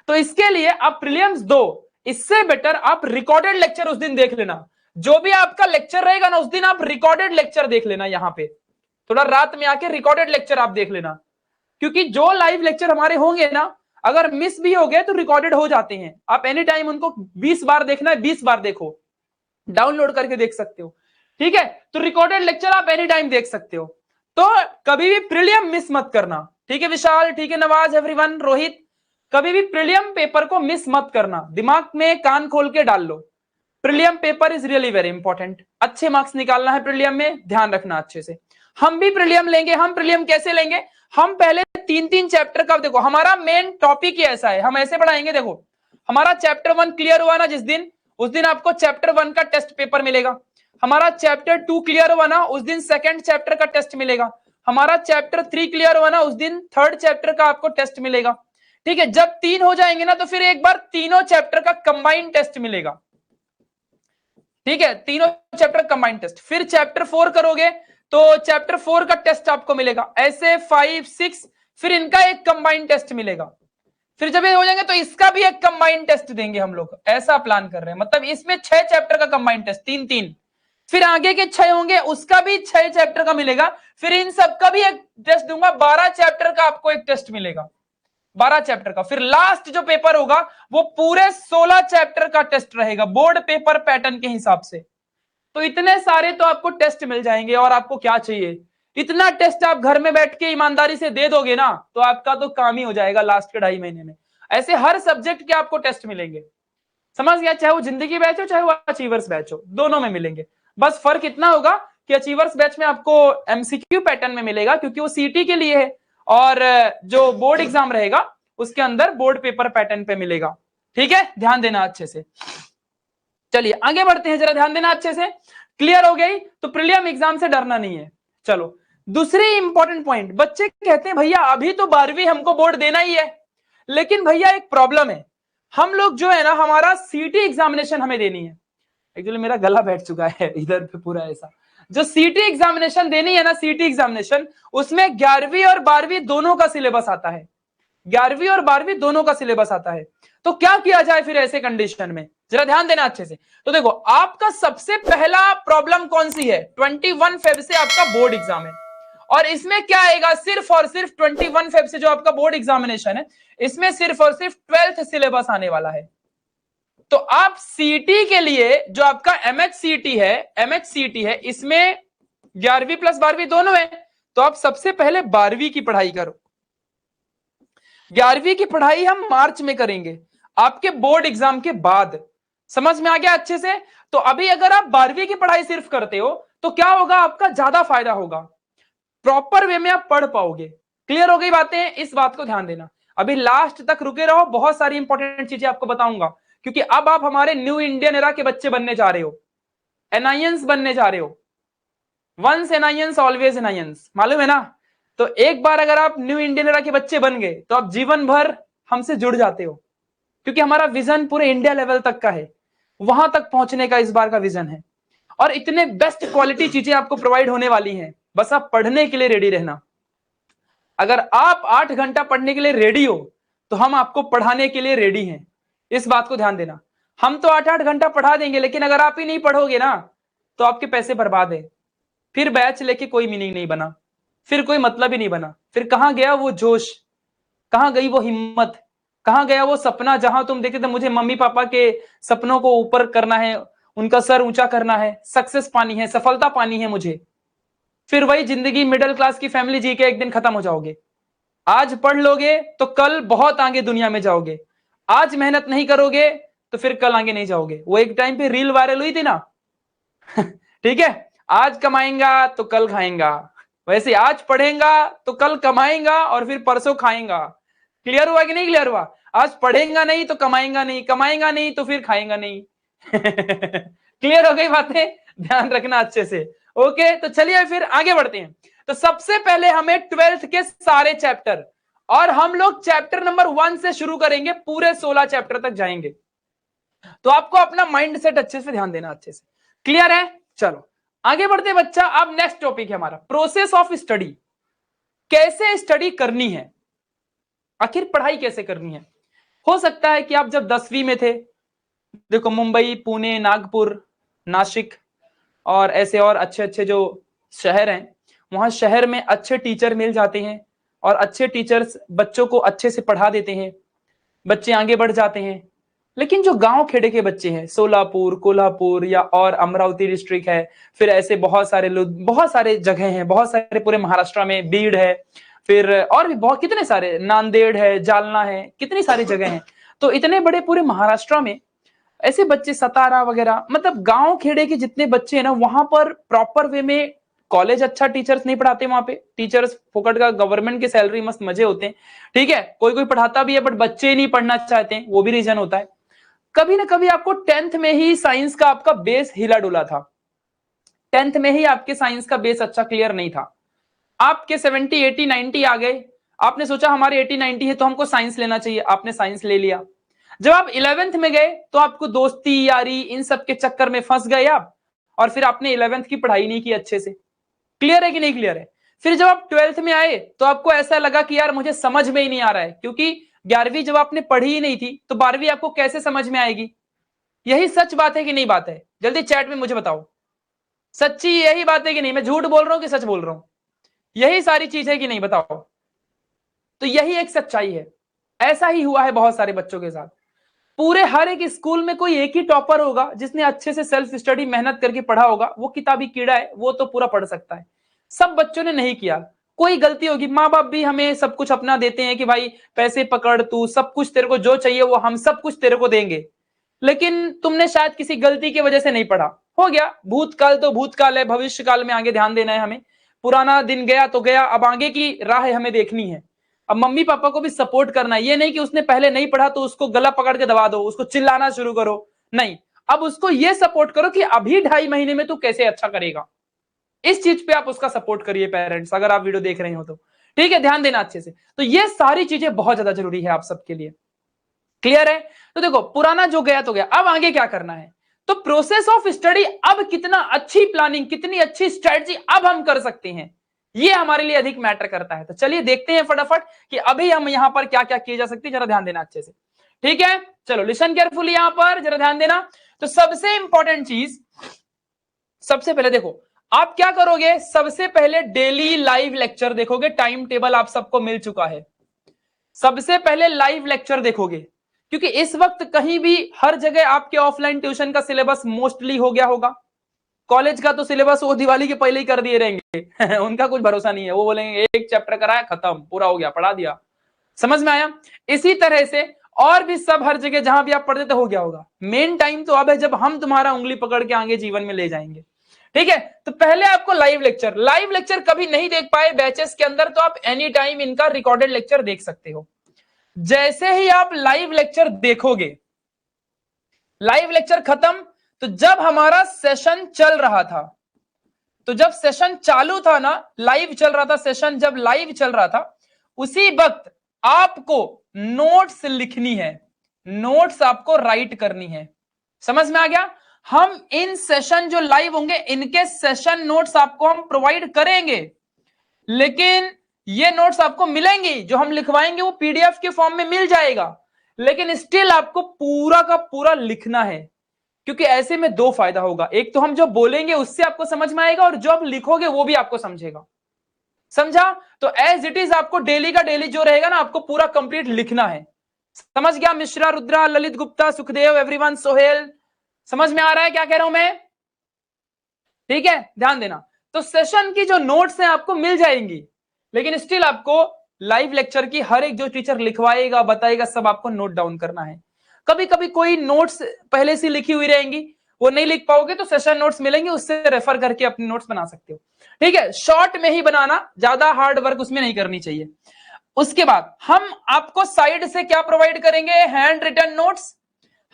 [SPEAKER 1] तो इसके लिए आप प्रीलिम्स दो, इससे बेटर आप रिकॉर्डेड लेक्चर उस दिन देख लेना, जो भी आपका लेक्चर रहेगा ना उस दिन आप रिकॉर्डेड लेक्चर देख लेना, यहां पे थोड़ा रात में आके रिकॉर्डेड लेक्चर आप देख लेना, क्योंकि जो लाइव लेक्चर हमारे होंगे ना, अगर मिस भी हो गए तो रिकॉर्डेड हो जाते हैं, आप एनी टाइम उनको 20 बार देखना है 20 बार देखो, डाउनलोड करके देख सकते हो, ठीक है। तो रिकॉर्डेड लेक्चर आप एनी टाइम देख सकते हो, तो कभी भी प्रीलियम मिस मत करना, ठीक है विशाल, ठीक है नवाज, एवरीवन, रोहित, कभी भी प्रीलियम पेपर को मिस मत करना, दिमाग में कान खोल के डाल लो, prelim paper is really very important, अच्छे मार्क्स निकालना है प्रीलियम में, ध्यान रखना अच्छे से। हम भी प्रीलियम लेंगे, हम प्रीलियम कैसे लेंगे, हम पहले 3-3 चैप्टर का, देखो हमारा मेन टॉपिक ही ऐसा है, हम ऐसे पढ़ाएंगे, देखो हमारा चैप्टर 1 क्लियर हुआ ना जिस दिन, उस दिन आपको चैप्टर 1 का टेस्ट पेपर मिलेगा, हमारा चैप्टर 2 क्लियर हुआ ना उस दिन सेकंड चैप्टर का टेस्ट मिलेगा, हमारा चैप्टर 3 क्लियर हुआ ना उस दिन थर्ड चैप्टर का आपको टेस्ट मिलेगा, ठीक है। जब 3 हो जाएंगे ना तो फिर एक बार तीनों चैप्टर का कंबाइंड टेस्ट मिलेगा, ठीक है, तीनों चैप्टर कंबाइंड टेस्ट। फिर चैप्टर 4 करोगे तो चैप्टर 4 का टेस्ट आपको मिलेगा, ऐसे 5, 6, फिर इनका एक कंबाइंड टेस्ट मिलेगा, फिर जब ये हो जाएंगे तो इसका भी एक कंबाइंड टेस्ट देंगे हम लोग, ऐसा प्लान कर रहे हैं, मतलब इसमें 6 चैप्टर का कंबाइंड टेस्ट, 3-3, फिर आगे के 6 होंगे उसका भी 6 चैप्टर का मिलेगा, फिर इन सबका भी एक टेस्ट दूंगा, 12 चैप्टर का आपको एक टेस्ट मिलेगा, 12 चैप्टर का। फिर लास्ट जो पेपर होगा वो पूरे 16 चैप्टर का टेस्ट रहेगा, बोर्ड पेपर पैटर्न के हिसाब से। तो इतने सारे तो आपको टेस्ट मिल जाएंगे, और आपको क्या चाहिए, इतना टेस्ट आप घर में बैठ के ईमानदारी से दे दोगे ना तो आपका तो काम ही हो जाएगा लास्ट के 2.5 महीने में। ऐसे हर सब्जेक्ट के आपको टेस्ट मिलेंगे, समझ गया, चाहे वो जिंदगी बैच हो चाहे वो अचीवर्स बैच हो, दोनों में मिलेंगे। बस फर्क इतना होगा कि अचीवर्स बैच में आपको एमसीक्यू पैटर्न में मिलेगा क्योंकि वो सीटी के लिए है, और जो बोर्ड एग्जाम रहेगा उसके अंदर बोर्ड पेपर पैटर्न पे मिलेगा, ठीक है, ध्यान देना अच्छे से। चलिए आगे बढ़ते हैं, जरा ध्यान देना अच्छे से, क्लियर हो गई, तो प्रीलियम एग्जाम से डरना नहीं है। चलो दूसरी इंपॉर्टेंट पॉइंट, बच्चे कहते हैं भैया अभी तो 12वीं हमको बोर्ड देना ही है, लेकिन भैया एक प्रॉब्लम है, हम लोग जो है ना हमारा सीटी एग्जामिनेशन हमें देनी है, एक्चुअली मेरा गला बैठ चुका है इधर पे पूरा ऐसा, जो सीटी एग्जामिनेशन देनी है ना, सीटी एग्जामिनेशन, उसमें 11वीं और 12वीं दोनों का सिलेबस आता है, 11वीं और 12वीं दोनों का सिलेबस आता है। तो क्या किया जाए फिर ऐसे कंडीशन में, जरा ध्यान देना अच्छे से। तो देखो आपका सबसे पहला प्रॉब्लम कौन सी है, 21 फेब से आपका बोर्ड एग्जाम है, और इसमें क्या आएगा, सिर्फ और सिर्फ 21 फेब से जो आपका बोर्ड एग्जामिनेशन है, इसमें सिर्फ और सिर्फ 12th सिलेबस आने वाला है। तो आप सीटी के लिए जो आपका एमएचसीटी है, इसमें 11वीं प्लस 12वीं दोनों है, तो आप सबसे पहले 12वीं की पढ़ाई करो, 11वीं की पढ़ाई हम मार्च में करेंगे आपके बोर्ड एग्जाम के बाद, समझ में आ गया अच्छे से। तो अभी अगर आप 12वीं की पढ़ाई सिर्फ करते हो तो क्या होगा, आपका ज्यादा फायदा होगा, प्रॉपर वे में आप पढ़ पाओगे, क्लियर हो गई बातें, इस बात को ध्यान देना। अभी लास्ट तक रुके रहो, बहुत सारी इंपॉर्टेंट चीजें आपको बताऊंगा, क्योंकि अब आप हमारे न्यू इंडियन एरा के बच्चे बनने जा रहे हो, एनआईएंस बनने जा रहे हो, वंस एनआईएंस ऑलवेज एनआईएंस, मालूम है ना। तो एक बार अगर आप न्यू इंडियन एरा के बच्चे बन गए तो आप जीवन भर हमसे जुड़ जाते हो, क्योंकि हमारा विजन पूरे इंडिया लेवल तक का है, वहां तक पहुंचने का इस बार का विजन है, और इतने बेस्ट क्वालिटी चीजें आपको प्रोवाइड होने वाली हैं, बस आप पढ़ने के लिए रेडी रहना। अगर आप 8 घंटा पढ़ने के लिए रेडी हो तो हम आपको पढ़ाने के लिए रेडी हैं, इस बात को ध्यान देना। हम तो 8-8 घंटा पढ़ा देंगे, लेकिन अगर आप ही नहीं पढ़ोगे ना तो आपके पैसे बर्बाद है, फिर बैच लेके कोई मीनिंग नहीं बना, फिर कोई मतलब ही नहीं बना, फिर कहां गया वो जोश, कहां गई वो हिम्मत, कहां गया वो सपना जहां तुम देखते थे मुझे मम्मी पापा के सपनों को ऊपर करना है, उनका सर ऊंचा करना है, सक्सेस पानी है, सफलता पानी है मुझे। फिर वही जिंदगी मिडिल क्लास की फैमिली जी के एक दिन खत्म हो जाओगे। आज पढ़ लोगे तो कल बहुत आगे दुनिया में जाओगे, आज मेहनत नहीं करोगे तो फिर कल आगे नहीं जाओगे। वो एक टाइम पे रील वायरल हुई थी ना ठीक है, आज कमाएगा तो कल खाएगा, वैसे आज पढ़ेगा तो कल कमाएगा और फिर परसों खाएगा। क्लियर हुआ कि नहीं क्लियर हुआ? आज पढ़ेगा नहीं तो कमाएगा नहीं, कमाएगा नहीं तो फिर खाएगा नहीं क्लियर हो गई बातें? ध्यान रखना अच्छे से। ओके, तो चलिए फिर आगे बढ़ते हैं। तो सबसे पहले हमें 12th के सारे चैप्टर, और हम लोग चैप्टर नंबर 1 से शुरू करेंगे, पूरे 16 चैप्टर तक जाएंगे। तो आपको अपना माइंड सेट अच्छे से ध्यान देना, अच्छे से। क्लियर है? चलो आगे बढ़ते हैं बच्चा। अब नेक्स्ट टॉपिक है हमारा प्रोसेस ऑफ स्टडी। कैसे स्टडी करनी है, आखिर पढ़ाई कैसे करनी है। हो सकता है कि आप जब 10वीं में थे, देखो मुंबई, पुणे, नागपुर, नासिक और ऐसे और अच्छे अच्छे जो शहर हैं, वहां शहर में अच्छे टीचर मिल जाते हैं और अच्छे टीचर्स बच्चों को अच्छे से पढ़ा देते हैं, बच्चे आगे बढ़ जाते हैं। लेकिन जो गांव खेड़े के बच्चे हैं, सोलापुर, कोल्हापुर या और अमरावती डिस्ट्रिक्ट है, फिर ऐसे बहुत सारे लोग, बहुत सारे जगह हैं, बहुत सारे पूरे महाराष्ट्र में, बीड़ है, फिर और भी बहुत कितने सारे, नांदेड़ है, जालना है, कितनी सारी जगह हैं। तो इतने बड़े पूरे महाराष्ट्र में ऐसे बच्चे, सतारा वगैरह, मतलब गांव खेड़े के जितने बच्चे हैं ना, वहां पर प्रॉपर वे में कॉलेज अच्छा टीचर्स नहीं पढ़ाते। वहां पे टीचर्स फोकट का, गवर्नमेंट की सैलरी, मस्त मजे होते हैं, ठीक है, कोई कोई पढ़ाता भी है, बट बच्चे नहीं पढ़ना चाहते हैं, वो भी रीजन होता है। कभी ना कभी आपको 10th में ही साइंस का आपका बेस हिला डुला था, 10th में ही आपके साइंस का बेस अच्छा क्लियर नहीं था, आपके 70, 80, 90 आ गए, आपने सोचा हमारे 80, 90 है तो हमको साइंस लेना चाहिए, आपने साइंस ले लिया। जब आप 11th में गए तो आपको दोस्ती यारी इन सब के चक्कर में फंस गए आप, और फिर आपने 11th की पढ़ाई नहीं की अच्छे से। क्लियर है कि नहीं क्लियर है? फिर जब आप 12th में आए तो आपको ऐसा लगा कि यार मुझे समझ में ही नहीं आ रहा है, क्योंकि 11वीं जब आपने पढ़ी ही नहीं थी तो 12वीं आपको कैसे समझ में आएगी। यही सच बात है कि नहीं बात है? जल्दी चैट में मुझे बताओ, सच्ची यही बात है कि नहीं? मैं झूठ बोल रहा हूं कि सच बोल रहा हूं? यही सारी चीज है कि नहीं, बताओ। तो यही एक सच्चाई है, ऐसा ही हुआ है बहुत सारे बच्चों के साथ। पूरे हर एक स्कूल में कोई एक ही टॉपर होगा जिसने अच्छे से सेल्फ स्टडी मेहनत करके पढ़ा होगा, वो किताबी कीड़ा है, वो तो पूरा पढ़ सकता है। सब बच्चों ने नहीं किया, कोई गलती होगी, माँ बाप भी हमें सब कुछ अपना देते हैं कि भाई पैसे पकड़, तू सब कुछ, तेरे को जो चाहिए वो हम सब कुछ तेरे को देंगे, लेकिन तुमने शायद किसी गलती की वजह से नहीं पढ़ा, हो गया। भूतकाल तो भूतकाल है, भविष्य काल में आगे ध्यान देना है हमें। पुराना दिन गया तो गया, अब आगे की राह हमें देखनी है। अब मम्मी पापा को भी सपोर्ट करना है, ये नहीं कि उसने पहले नहीं पढ़ा तो उसको गला पकड़ के दबा दो, उसको चिल्लाना शुरू करो, नहीं। अब उसको ये सपोर्ट करो कि अभी 2.5 महीने में तू कैसे अच्छा करेगा, इस चीज पे आप उसका सपोर्ट करिए पेरेंट्स, अगर आप वीडियो देख रहे हो तो, ठीक है, ध्यान देना अच्छे से। तो ये सारी चीजें बहुत ज्यादा जरूरी है आप सबके लिए। क्लियर है? तो देखो पुराना जो गया तो गया, अब आगे क्या करना है। तो प्रोसेस ऑफ स्टडी, अब कितना अच्छी प्लानिंग, कितनी अच्छी स्ट्रेटजी अब हम कर सकते हैं, ये हमारे लिए अधिक मैटर करता है। तो चलिए देखते हैं फटाफट कि अभी हम यहां पर क्या क्या किए जा सकते हैं, जरा ध्यान देना अच्छे से, ठीक है। चलो लिसन केयरफुली, यहां पर जरा ध्यान देना। तो सबसे इंपॉर्टेंट चीज, सबसे पहले देखो आप क्या करोगे, सबसे पहले डेली लाइव लेक्चर देखोगे, टाइम टेबल आप सबको मिल चुका है। सबसे पहले लाइव लेक्चर देखोगे, क्योंकि इस वक्त कहीं भी हर जगह आपके ऑफलाइन ट्यूशन का सिलेबस मोस्टली हो गया होगा। कॉलेज का तो सिलेबस वो दिवाली के पहले ही कर दिए रहेंगे उनका कुछ भरोसा नहीं है, वो बोलेंगे एक चैप्टर कराया खत्म, पूरा हो गया, पढ़ा दिया। समझ में आया? इसी तरह से और भी सब हर जगह जहां भी आप पढ़ते थे हो गया होगा। मेन टाइम तो अब है जब हम तुम्हारा उंगली पकड़ के आगे जीवन में ले जाएंगे, ठीक है। तो पहले आपको लाइव लेक्चर कभी नहीं देख पाए बैचेस के अंदर, तो आप एनी टाइम इनका रिकॉर्डेड लेक्चर देख सकते हो। जैसे ही आप लाइव लेक्चर देखोगे, लाइव लेक्चर खत्म, तो जब हमारा सेशन चल रहा था, तो जब सेशन चालू था ना, लाइव चल रहा था सेशन, जब लाइव चल रहा था उसी वक्त आपको नोट्स लिखनी है, नोट्स आपको राइट करनी है। समझ में आ गया? हम इन सेशन जो लाइव होंगे इनके सेशन नोट्स आपको हम प्रोवाइड करेंगे, लेकिन ये नोट्स आपको मिलेंगी, जो हम लिखवाएंगे वो पीडीएफ के फॉर्म में मिल जाएगा, लेकिन स्टिल आपको पूरा का पूरा लिखना है। क्योंकि ऐसे में दो फायदा होगा, एक तो हम जो बोलेंगे उससे आपको समझ में आएगा, और जो आप लिखोगे वो भी आपको समझेगा। समझा? तो एज इट इज आपको डेली का डेली जो रहेगा ना, आपको पूरा कंप्लीट लिखना है। समझ गया? मिश्रा, रुद्रा, ललित गुप्ता, सुखदेव, एवरीवन, सोहेल, समझ में आ रहा है क्या कह रहा हूं मैं? ठीक है, ध्यान देना। तो सेशन की जो नोट्स हैं आपको मिल जाएंगी, लेकिन स्टिल आपको लाइव लेक्चर की हर एक जो टीचर लिखवाएगा बताएगा सब आपको नोट डाउन करना है। कभी कभी कोई नोट्स पहले से लिखी हुई रहेंगी, वो नहीं लिख पाओगे तो सेशन नोट्स मिलेंगे, उससे रेफर करके अपने नोट्स बना सकते हो। ठीक है, शॉर्ट में ही बनाना, ज्यादा हार्ड वर्क उसमें नहीं करनी चाहिए। उसके बाद हम आपको साइड से क्या प्रोवाइड करेंगे? Handwritten notes.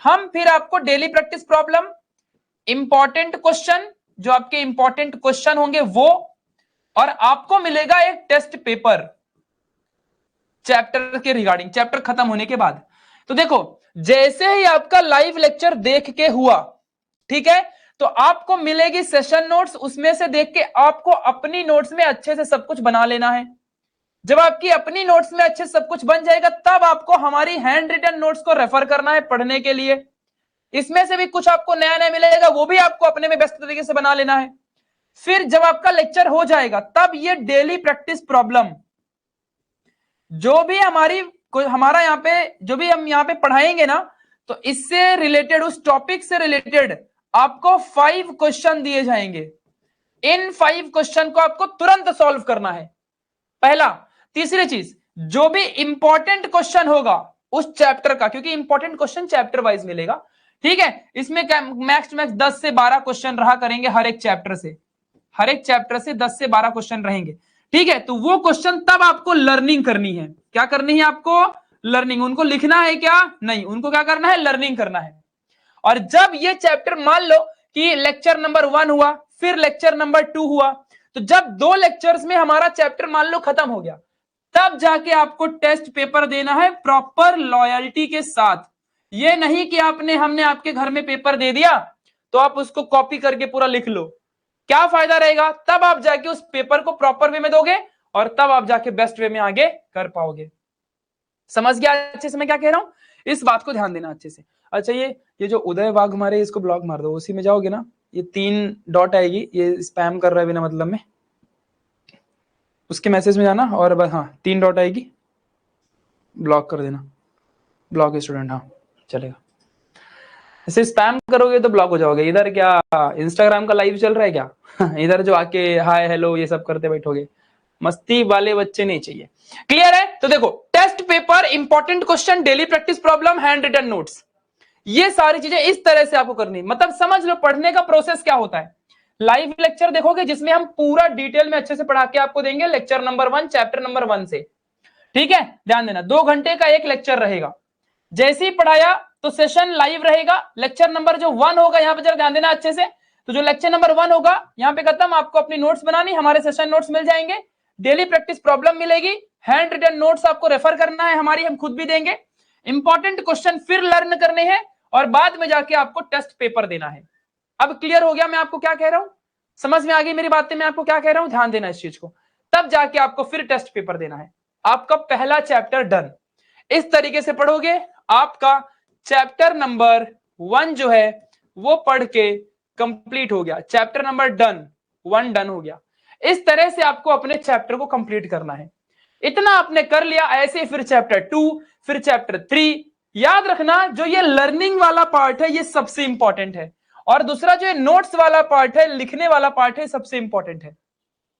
[SPEAKER 1] हम फिर आपको daily practice problem, important question, जो आपके इंपॉर्टेंट क्वेश्चन होंगे वो, और आपको मिलेगा एक टेस्ट पेपर चैप्टर के रिगार्डिंग, चैप्टर खत्म होने के बाद। तो देखो, जैसे ही आपका लाइव लेक्चर देख के हुआ, ठीक है, तो आपको मिलेगी सेशन नोट्स, उसमें से देख के आपको अपनी नोट्स में अच्छे से सब कुछ बना लेना है। जब आपकी अपनी नोट्स में अच्छे से सब कुछ बन जाएगा, तब आपको हमारी हैंड रिटन नोट्स को रेफर करना है पढ़ने के लिए। इसमें से भी कुछ आपको नया नया मिलेगा, वो भी आपको अपने में बेस्ट तरीके से बना लेना है। फिर जब आपका लेक्चर हो जाएगा, तब ये डेली प्रैक्टिस प्रॉब्लम, जो भी हमारा यहाँ पे जो भी हम यहाँ पे पढ़ाएंगे ना, तो इससे रिलेटेड, उस टॉपिक से रिलेटेड आपको 5 क्वेश्चन दिए जाएंगे। इन 5 क्वेश्चन को आपको तुरंत सॉल्व करना है, पहला। तीसरी चीज, जो भी इंपॉर्टेंट क्वेश्चन होगा उस चैप्टर का, क्योंकि इंपॉर्टेंट क्वेश्चन चैप्टर वाइज मिलेगा, ठीक है, इसमें मैक्स 10 से 12 क्वेश्चन रहा करेंगे हर एक चैप्टर से, हर एक चैप्टर से 10 से 12 क्वेश्चन रहेंगे, ठीक है। तो वो क्वेश्चन तब आपको लर्निंग करनी है। क्या करनी है आपको? लर्निंग। उनको लिखना है क्या? नहीं, उनको क्या करना है? लर्निंग करना है। और जब ये चैप्टर, मान लो कि लेक्चर नंबर 1 हुआ, फिर लेक्चर नंबर 2 हुआ, तो जब 2 लेक्चर्स में हमारा चैप्टर मान लो खत्म हो गया, तब जाके आपको टेस्ट पेपर देना है प्रॉपर लॉयल्टी के साथ। ये नहीं कि हमने आपके घर में पेपर दे दिया तो आप उसको कॉपी करके पूरा लिख लो। क्या फायदा रहेगा? तब आप जाके उस पेपर को प्रॉपर वे में दोगे और तब आप जाके बेस्ट वे में आगे कर पाओगे। समझ गया अच्छे से मैं क्या कह रहा हूं? इस बात को ध्यान देना अच्छे से। अच्छा, ये जो उदय वाघ मारे, इसको ब्लॉक मार दो। उसी में जाओगे ना, ये 3 डॉट आएगी, ये स्पैम कर रहा है बिना मतलब में, उसके मैसेज में जाना और बस, हाँ 3 डॉट आएगी, ब्लॉक कर देना, ब्लॉक स्टूडेंट, हाँ चलेगा। ऐसे स्पैम करोगे तो ब्लॉक हो जाओगे। इधर क्या इंस्टाग्राम का लाइव चल रहा है क्या? इधर जो आके हाय हेलो ये सब करते बैठोगे, मस्ती वाले बच्चे नहीं चाहिए। क्लियर है? तो देखो, test paper, important question, daily practice problem, handwritten notes, ये सारी चीजें इस तरह से आपको करनी। मतलब समझ लो पढ़ने का प्रोसेस क्या होता है। लाइव लेक्चर देखोगे जिसमें हम पूरा डिटेल में अच्छे से पढ़ा के आपको देंगे, लेक्चर नंबर 1 चैप्टर नंबर 1 से, ठीक है। ध्यान देना, 2 घंटे का एक लेक्चर रहेगा। जैसे ही पढ़ाया तो सेशन लाइव रहेगा। लेक्चर नंबर जो 1 होगा, यहां पे जरा ध्यान देना अच्छे से, तो जो लेक्चर नंबर 1 होगा यहां पे खत्म, आपको अपनी नोट्स बनानी, हमारे सेशन नोट्स मिल जाएंगे, डेली प्रैक्टिस प्रॉब्लम मिलेगी, हैंड रिटन नोट्स आपको रेफर करना है हमारी, हम खुद भी देंगे, इंपॉर्टेंट क्वेश्चन फिर लर्न करने हैं, और बाद में जाके आपको टेस्ट पेपर देना है। अब क्लियर हो गया मैं आपको क्या कह रहा हूं? समझ में आ गई मेरी बातें, मैं आपको क्या कह रहा हूं? ध्यान देना इस चीज को। तब जाके आपको फिर टेस्ट पेपर देना है। आपका पहला चैप्टर डन। इस तरीके से पढ़ोगे, आपका चैप्टर नंबर 1 जो है वो पढ़ के कंप्लीट हो गया। चैप्टर नंबर 1 डन हो गया। इस तरह से आपको अपने चैप्टर को कंप्लीट करना है। इतना आपने कर लिया, ऐसे फिर चैप्टर 2, फिर चैप्टर 3। याद रखना, जो ये लर्निंग वाला पार्ट है ये सबसे इंपॉर्टेंट है, और दूसरा जो नोट्स वाला पार्ट है, लिखने वाला पार्ट है, सबसे इंपॉर्टेंट है।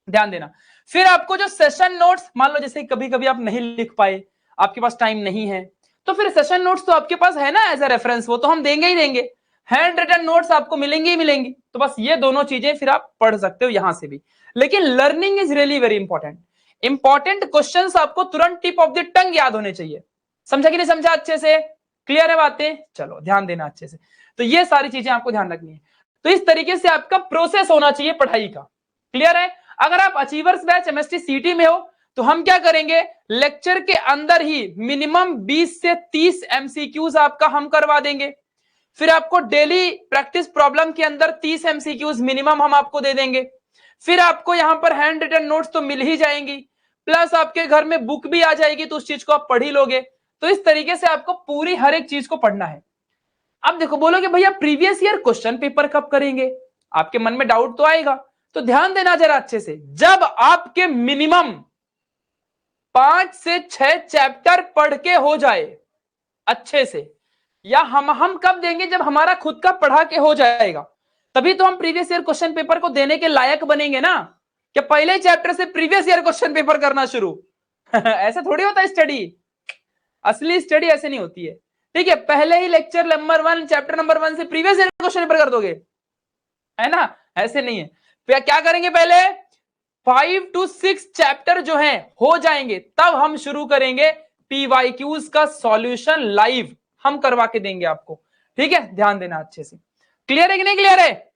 [SPEAKER 1] ध्यान देना। फिर आपको जो सेशन नोट्स, मान लो जैसे कभी कभी आप नहीं लिख पाए, आपके पास टाइम नहीं है, तो फिर सेशन नोट्स तो आपके पास है ना एज ए रेफरेंस, वो तो हम देंगे ही देंगे। हैंड रिटन नोट्स आपको मिलेंगे ही मिलेंगी। तो बस ये दोनों चीजें फिर आप पढ़ सकते हो यहां से भी। लेकिन learning is really very important. Important questions आपको तुरंत टिप ऑफ द टंग याद होने चाहिए। समझा कि नहीं समझा अच्छे से? क्लियर है बातें? चलो ध्यान देना अच्छे से। तो ये सारी चीजें आपको ध्यान रखनी है। तो इस तरीके से आपका प्रोसेस होना चाहिए पढ़ाई का। क्लियर है? अगर आप अचीवर्स बैच एमएसटी सीटी में हो तो हम क्या करेंगे, लेक्चर के अंदर ही मिनिमम 20 से 30 एमसीक्यूज आपका हम करवा देंगे। फिर आपको डेली प्रैक्टिस प्रॉब्लम के अंदर 30 एमसीक्यूज मिनिमम हम आपको दे देंगे। फिर आपको यहां पर हैंड रिटन नोट्स तो मिल ही जाएंगी, प्लस आपके घर में बुक भी आ जाएगी, तो उस चीज को आप पढ़ ही लोगे। तो इस तरीके से आपको पूरी हर एक चीज को पढ़ना है। अब देखो, बोलोगे भैया प्रीवियस ईयर क्वेश्चन पेपर कब करेंगे? आपके मन में डाउट तो आएगा। तो ध्यान देना जरा अच्छे से, जब आपके मिनिमम 5 से 6 चैप्टर पढ़ के हो जाए अच्छे से, या हम कब देंगे, जब हमारा खुद का पढ़ा के हो जाएगा, तभी तो हम प्रीवियस ईयर क्वेश्चन पेपर को देने के लायक बनेंगे ना। क्या पहले चैप्टर से प्रीवियस ईयर क्वेश्चन पेपर करना शुरू ऐसा थोड़ी होता है स्टडी, असली स्टडी ऐसे नहीं होती है। ठीक है, पहले ही लेक्चर नंबर 1 चैप्टर नंबर 1 से प्रीवियस ईयर क्वेश्चन पेपर कर दोगे, है ना, ऐसे नहीं है। फिर क्या करेंगे, पहले 5 to 6 चैप्टर जो हैं हो जाएंगे, तब हम शुरू करेंगे पीवाईक्यूज का सॉल्यूशन लाइव, हम करवा के देंगे आपको। ठीक है, ध्यान देना अच्छे से। क्लियर है कि नहीं क्लियर है,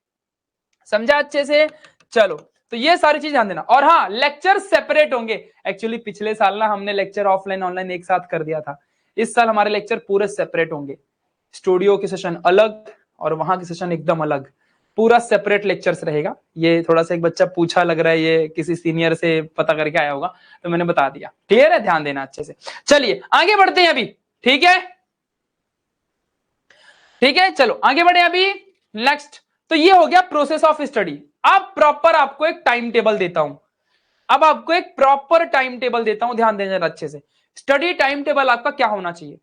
[SPEAKER 1] समझा अच्छे से। चलो, तो ये सारी चीज ध्यान देना। और हाँ, लेक्चर सेपरेट होंगे। एक्चुअली पिछले साल ना हमने लेक्चर ऑफलाइन ऑनलाइन एक साथ कर दिया था, इस साल हमारे लेक्चर पूरे सेपरेट होंगे। स्टूडियो की सेशन अलग और वहां की सेशन एकदम अलग, पूरा सेपरेट लेक्चर्स रहेगा। ये थोड़ा सा एक बच्चा पूछा, लग रहा है ये किसी सीनियर से पता करके आया होगा, तो मैंने बता दिया। क्लियर है, ध्यान देना अच्छे से। चलिए आगे बढ़ते हैं अभी। ठीक है, ठीक है, चलो आगे बढ़े अभी नेक्स्ट। तो ये हो गया प्रोसेस ऑफ स्टडी। अब प्रॉपर आपको एक टाइम टेबल देता हूं, अब आपको एक प्रॉपर टाइम टेबल देता हूं, ध्यान देना अच्छे से। स्टडी टाइम टेबल आपका क्या होना चाहिए,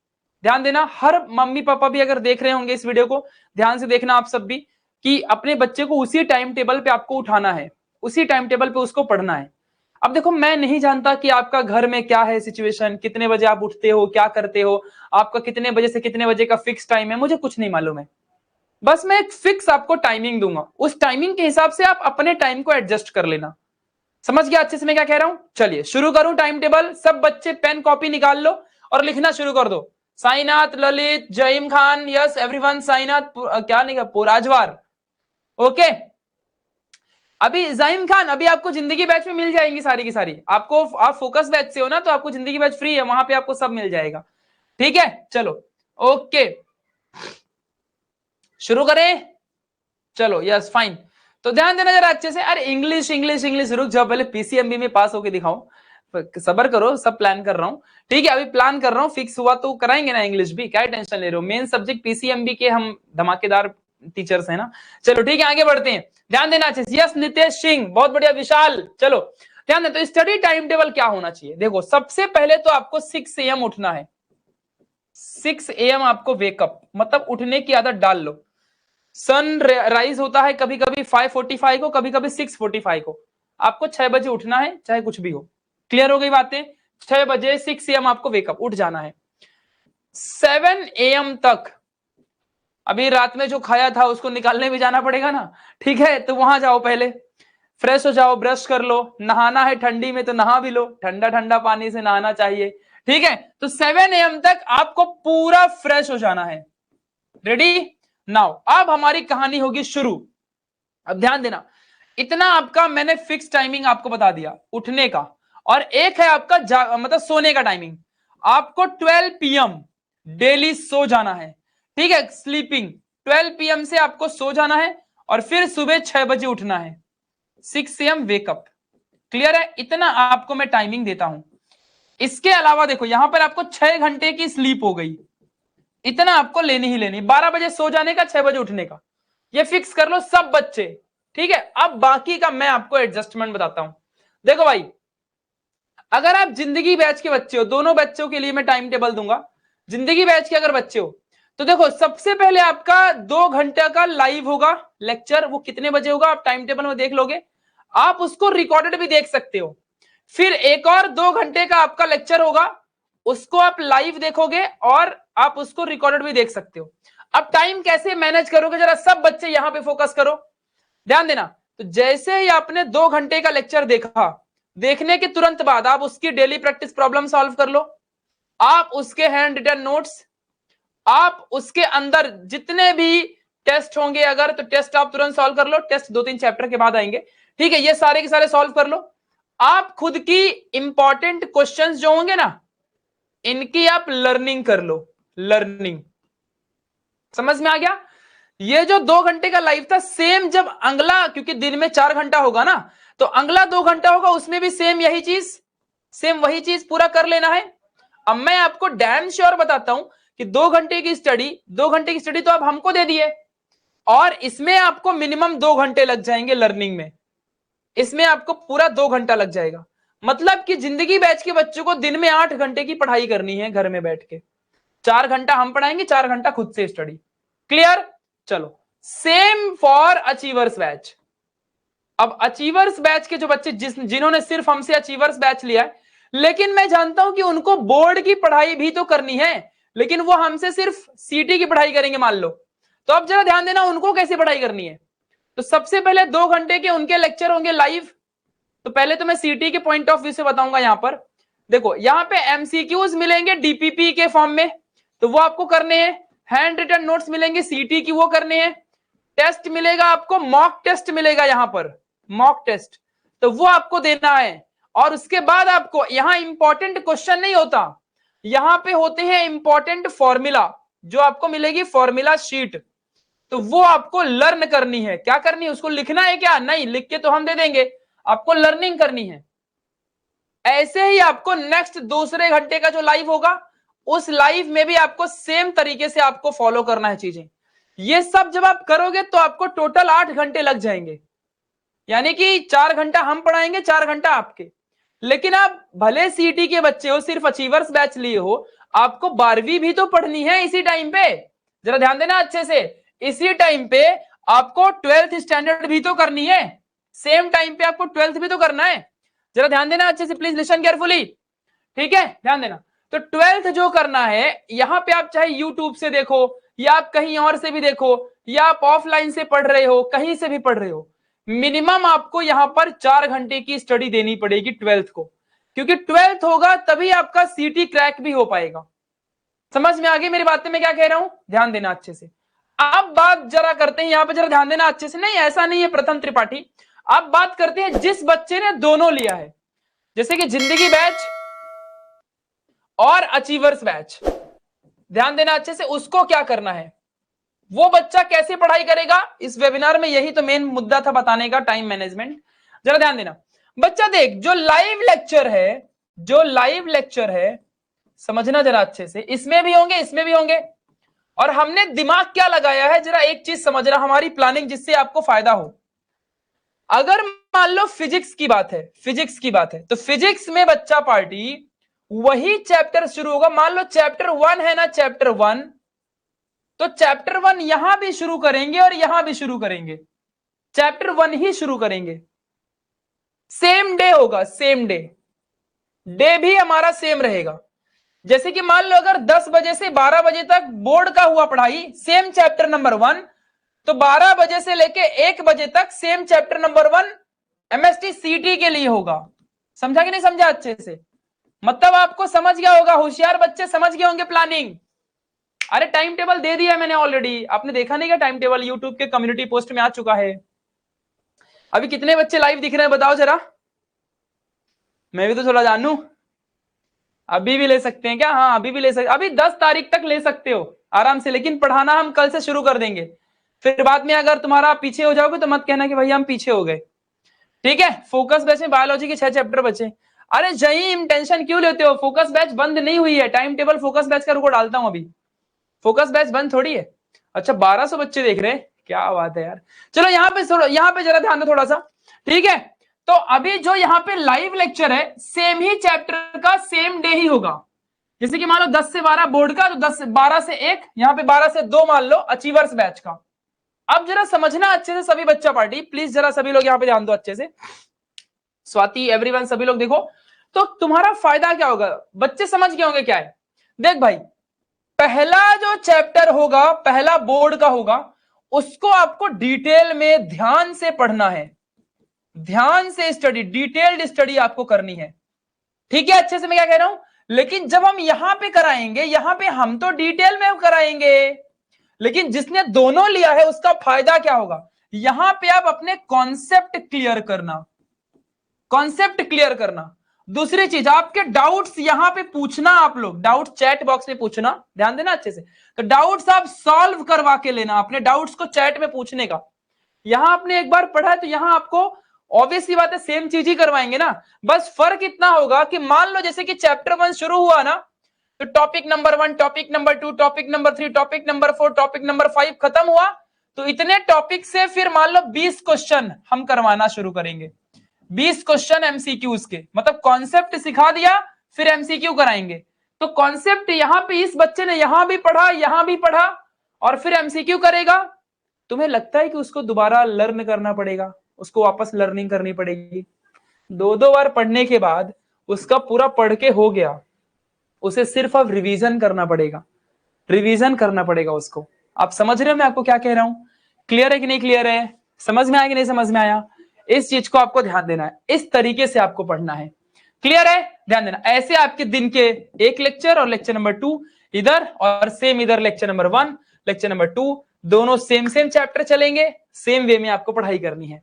[SPEAKER 1] ध्यान देना। हर मम्मी पापा भी अगर देख रहे होंगे इस वीडियो को, ध्यान से देखना आप सब भी, कि अपने बच्चे को उसी टाइम टेबल पे आपको उठाना है, उसी टाइम टेबल पे उसको पढ़ना है। अब देखो, मैं नहीं जानता कि आपका घर में क्या है सिचुएशन, कितने बजे आप उठते हो, क्या करते हो, आपका कितने बजे से कितने बजे का फिक्स टाइम है, मुझे कुछ नहीं मालूम है। बस मैं एक फिक्स आपको टाइमिंग दूंगा, उस टाइमिंग के हिसाब से आप अपने टाइम को एडजस्ट कर लेना। समझ गया अच्छे से मैं क्या कह रहा हूं। चलिए शुरू करूं टाइम टेबल। सब बच्चे पेन कॉपी निकाल लो और लिखना शुरू कर दो। साईनाथ, ललित, जहीम खान, यस एवरीवन, साईनाथ, क्या नहीं, पुराजवार, ओके। अभी जहीम खान, अभी आपको जिंदगी बैच में मिल जाएंगी सारी की सारी। आपको, आप फोकस बैच से हो ना, तो आपको जिंदगी बैच फ्री है, वहां पे आपको सब मिल जाएगा। ठीक है, चलो ओके, शुरू करें। चलो यस फाइन। तो ध्यान देना जरा अच्छे से। अरे इंग्लिश इंग्लिश इंग्लिश, रुक जाओ, पहले पीसीएमबी में पास होके दिखाओ, सबर करो, सब प्लान कर रहा हूं। ठीक है, अभी प्लान कर रहा हूं, फिक्स हुआ तो कराएंगे ना इंग्लिश भी, क्या टेंशन ले रहे हो। मेन सब्जेक्ट पीसीएमबी के हम धमाकेदार टीचर्स है ना। चलो ठीक है, आगे बढ़ते हैं, ध्यान देना अच्छे से। यस नितेश सिंह, बहुत बढ़िया। विशाल, चलो ध्यान देना। तो स्टडी टाइम टेबल क्या होना चाहिए, देखो सबसे पहले तो आपको 6 AM उठना है। 6 AM आपको वेकअप, मतलब उठने की आदत डाल लो। सन राइज होता है कभी कभी 5:45 को, कभी कभी 6:45 को। आपको 6 बजे उठना है, चाहे कुछ भी हो। क्लियर हो गई बातें, 6 बजे 6 AM आपको वेकअप, उठ जाना है। 7 AM तक, अभी रात में जो खाया था उसको निकालने भी जाना पड़ेगा ना, ठीक है, तो वहां जाओ, पहले फ्रेश हो जाओ, ब्रश कर लो। नहाना है ठंडी में तो नहा भी लो, ठंडा ठंडा पानी से नहाना चाहिए। ठीक है, तो 7 AM तक आपको पूरा फ्रेश हो जाना है। रेडी नाउ, अब हमारी कहानी होगी शुरू। अब ध्यान देना, इतना आपका मैंने फिक्स टाइमिंग आपको बता दिया उठने का, और एक है आपका मतलब सोने का टाइमिंग। आपको 12 PM डेली सो जाना है। ठीक है, स्लीपिंग 12 PM से आपको सो जाना है, और फिर सुबह 6 बजे उठना है, 6 AM वेकअप। क्लियर है, इतना आपको मैं टाइमिंग देता हूं। इसके अलावा देखो, यहां पर आपको 6 घंटे की स्लीप हो गई, इतना आपको लेनी ही लेनी। 12 बजे सो जाने का, 6 बजे उठने का, ये फिक्स कर लो सब बच्चे। ठीक है, अब बाकी का मैं आपको एडजस्टमेंट बताता हूं। देखो भाई, अगर आप जिंदगी बैच के बच्चे हो, दोनों बच्चों के लिए मैं टाइम टेबल दूंगा। जिंदगी बैच के अगर बच्चे हो तो देखो, सबसे पहले आपका 2 घंटे का लाइव होगा लेक्चर। वो कितने बजे होगा आप टाइम टेबल में देख लोगे, आप उसको रिकॉर्डेड भी देख सकते हो। फिर एक और 2 घंटे का आपका लेक्चर होगा, उसको आप लाइव देखोगे और आप उसको रिकॉर्डेड भी देख सकते हो। अब टाइम कैसे मैनेज करोगे, जरा सब बच्चे यहां पे फोकस करो, ध्यान देना। तो जैसे ही आपने 2 घंटे का लेक्चर देखा, देखने के तुरंत बाद आप उसकी डेली प्रैक्टिस प्रॉब्लम सॉल्व कर लो। आप उसके हैंड रिटन नोट्स, आप उसके अंदर जितने भी टेस्ट होंगे अगर, तो टेस्ट आप तुरंत सॉल्व कर लो। टेस्ट 2-3 चैप्टर के बाद आएंगे। ठीक है, ये सारे के सारे सॉल्व कर लो। आप खुद की इंपॉर्टेंट क्वेश्चंस जो होंगे ना, इनकी आप लर्निंग कर लो। लर्निंग समझ में आ गया। ये जो 2 घंटे का लाइव था, सेम जब अगला, क्योंकि दिन में 4 घंटा होगा ना, तो अगला 2 घंटा होगा, उसमें भी सेम यही चीज, सेम वही चीज पूरा कर लेना है। अब मैं आपको डैम श्योर बताता हूं कि 2 घंटे की स्टडी, 2 घंटे की स्टडी तो आप हमको दे दिए, और इसमें आपको मिनिमम 2 घंटे लग जाएंगे लर्निंग में। इसमें आपको पूरा 2 घंटा लग जाएगा। मतलब कि जिंदगी बैच के बच्चों को दिन में 8 घंटे की पढ़ाई करनी है घर में बैठ के। 4 घंटा हम पढ़ाएंगे, 4 घंटा खुद से स्टडी। क्लियर? चलो, सेम फॉर अचीवर्स बैच। अब अचीवर्स बैच के जो बच्चे जिन्होंने सिर्फ हमसे अचीवर्स बैच लिया है, लेकिन मैं जानता हूं कि उनको बोर्ड की पढ़ाई भी तो करनी है, लेकिन वो हमसे सिर्फ सीटी की पढ़ाई करेंगे मान लो, तो अब जरा ध्यान देना उनको कैसे पढ़ाई करनी है। तो सबसे पहले 2 घंटे के उनके लेक्चर होंगे लाइव। तो पहले तो मैं सीटी के पॉइंट ऑफ व्यू से बताऊंगा। यहां पर देखो, यहां पे एमसीक्यूज मिलेंगे डीपीपी के फॉर्म में, तो वो आपको करने हैं। हैंड रिटन नोट्स मिलेंगे सीटी की, वो करने हैं। टेस्ट मिलेगा आपको, मॉक टेस्ट मिलेगा यहां पर, मॉक टेस्ट, तो वो आपको देना है। और उसके बाद आपको यहां इंपॉर्टेंट क्वेश्चन नहीं होता, यहां पे होते हैं इंपॉर्टेंट फॉर्मूला, जो आपको मिलेगी फॉर्मूला शीट, तो वो आपको लर्न करनी है। क्या करनी है? उसको लिखना है क्या? नहीं, लिख के तो हम दे देंगे, आपको लर्निंग करनी है। ऐसे ही आपको नेक्स्ट दूसरे घंटे का जो लाइव होगा, उस लाइव में भी आपको सेम तरीके से आपको फॉलो करना है चीजें। ये सब जब आप करोगे तो आपको टोटल 8 घंटे लग जाएंगे, यानी कि 4 घंटा हम पढ़ाएंगे, 4 घंटा आपके। लेकिन आप भले सीटी के बच्चे हो, सिर्फ अचीवर्स बैच लिए हो, आपको 12वीं भी तो पढ़नी है इसी टाइम पे। जरा ध्यान देना अच्छे से, इसी टाइम पे आपको 12th स्टैंडर्ड भी तो करनी है, सेम टाइम पे आपको 12th भी तो करना है। जरा ध्यान देना अच्छे से, प्लीज लिसन केयरफुली, ठीक है? ध्यान देना। तो 12th जो करना है, यहां पे आप चाहे यूट्यूब से देखो, या आप कहीं और से भी देखो, या आप ऑफलाइन से पढ़ रहे हो, कहीं से भी पढ़ रहे हो, मिनिमम आपको यहां पर 4 घंटे की स्टडी देनी पड़ेगी 12th को, क्योंकि 12th होगा तभी आपका सीटी क्रैक भी हो पाएगा। समझ में आ गई मेरी बातें, मैं क्या कह रहा हूं? ध्यान देना अच्छे से। अब बात जरा करते हैं यहां पर, जरा ध्यान देना अच्छे से। नहीं, ऐसा नहीं है प्रथम त्रिपाठी। अब बात करते हैं जिस बच्चे ने दोनों लिया है, जैसे कि जिंदगी बैच और अचीवर्स बैच, ध्यान देना अच्छे से, उसको क्या करना है, वो बच्चा कैसे पढ़ाई करेगा इस वेबिनार में, यही तो मेन मुद्दा था बताने का, टाइम मैनेजमेंट। जरा ध्यान देना बच्चा, देख जो लाइव लेक्चर है, जो लाइव लेक्चर है, समझना जरा अच्छे से, इसमें भी होंगे, इसमें भी होंगे। और हमने दिमाग क्या लगाया है, जरा एक चीज समझना, हमारी प्लानिंग जिससे आपको फायदा हो। अगर मान लो फिजिक्स की बात है, फिजिक्स की बात है, तो फिजिक्स में बच्चा पार्टी वही चैप्टर शुरू होगा। मान लो चैप्टर 1 है ना, चैप्टर 1, तो चैप्टर 1 यहां भी शुरू करेंगे और यहां भी शुरू करेंगे, चैप्टर 1 ही शुरू करेंगे। सेम डे होगा, सेम डे, डे भी हमारा सेम रहेगा। जैसे कि मान लो अगर 10 बजे से 12 बजे तक बोर्ड का हुआ पढ़ाई, सेम चैप्टर नंबर 1, तो 12 बजे से लेके 1 बजे तक सेम चैप्टर नंबर 1 एमएसटी सीटी के लिए होगा। समझा कि नहीं समझा अच्छे से? मतलब आपको समझ गया होगा, होशियार बच्चे समझ गए होंगे प्लानिंग। अरे टाइम टेबल दे दिया मैंने ऑलरेडी, आपने देखा नहीं क्या? टाइम टेबल यूट्यूब के कम्युनिटी पोस्ट में आ चुका है। अभी कितने बच्चे लाइव दिख रहे हैं बताओ जरा, मैं भी तो थोड़ा जानूं। अभी भी ले सकते हैं क्या? हाँ अभी भी ले सकते, अभी 10 तारीख तक ले सकते हो आराम से, लेकिन पढ़ाना हम कल से शुरू कर देंगे। फिर बाद में अगर तुम्हारा पीछे हो जाओगे तो मत कहना कि भैया हम पीछे हो गए, ठीक है? फोकस बैच में बायोलॉजी के 6 चैप्टर बचे। अरे जहीम टेंशन क्यों लेते हो, फोकस बैच बंद नहीं हुई है, टाइम टेबल फोकस बैच का रुको डालता हूं अभी, फोकस बैच बंद थोड़ी है। अच्छा 1200 बच्चे देख रहे हैं, क्या बात है यार। चलो यहाँ पे जरा ध्यान दो थोड़ा सा, ठीक है? तो अभी जो यहाँ पे लाइव लेक्चर है, सेम ही चैप्टर का सेम डे ही होगा। जैसे कि मान लो 10 से 12 बोर्ड का, तो 12 से 1, यहाँ पे 12 से 2 मान लो अचीवर्स बैच का। अब जरा समझना अच्छे से सभी बच्चा पार्टी, प्लीज जरा सभी लोग यहाँ पे ध्यान दो अच्छे से, स्वाति एवरीवन सभी लोग देखो, तो तुम्हारा फायदा क्या होगा, बच्चे समझ गए होंगे क्या है। देख भाई, पहला जो चैप्टर होगा, पहला बोर्ड का होगा, उसको आपको डिटेल में ध्यान से पढ़ना है, ध्यान से स्टडी, डिटेल्ड स्टडी आपको करनी है, ठीक है? अच्छे से मैं क्या कह रहा हूं, लेकिन जब हम यहां पे कराएंगे, यहां पे हम तो डिटेल में कराएंगे, लेकिन जिसने दोनों लिया है उसका फायदा क्या होगा, यहां पे आप अपने कॉन्सेप्ट क्लियर करना, कॉन्सेप्ट क्लियर करना। दूसरी चीज, आपके डाउट्स यहां पे पूछना, आप लोग डाउट चैट बॉक्स में पूछना, ध्यान देना अच्छे से। तो डाउट्स आप सॉल्व करवा के लेना, अपने डाउट्स को चैट में पूछने का। यहां आपने एक बार पढ़ा है तो यहां आपको ऑब्वियस सी बात है सेम चीज ही करवाएंगे ना, बस फर्क इतना होगा कि मान लो जैसे कि चैप्टर 1 शुरू हुआ ना, तो topic number 1, topic number 2, topic number 3, topic number 4, topic number 5 खत्म हुआ, तो इतने टॉपिक से फिर मान लो 20 क्वेश्चन हम करवाना शुरू करेंगे। 20 क्वेश्चन एमसीक्यूज के, मतलब कॉन्सेप्ट सिखा दिया फिर एमसीक्यू कराएंगे। तो कॉन्सेप्ट यहां पे इस बच्चे ने यहां भी पढ़ा और फिर एमसीक्यू करेगा। तुम्हें लगता है कि उसको दोबारा लर्न करना पड़ेगा, उसको वापस लर्निंग करनी पड़ेगी? 2-2 बार पढ़ने के बाद उसका पूरा पढ़ के हो गया, उसे सिर्फ अब रिवीजन करना पड़ेगा, रिवीजन करना पड़ेगा उसको। आप समझ रहे हो मैं आपको क्या कह रहा हूं? क्लियर है कि नहीं क्लियर है? समझ में आया कि नहीं समझ में आया? इस चीज को आपको ध्यान देना है, इस तरीके से आपको पढ़ना है। क्लियर है? ध्यान देना। ऐसे आपके दिन के एक लेक्चर और लेक्चर नंबर 2 इधर और सेम इधर लेक्चर नंबर 1 लेक्चर नंबर 2 दोनों सेम चैप्टर चलेंगे, सेम वे में आपको पढ़ाई करनी है।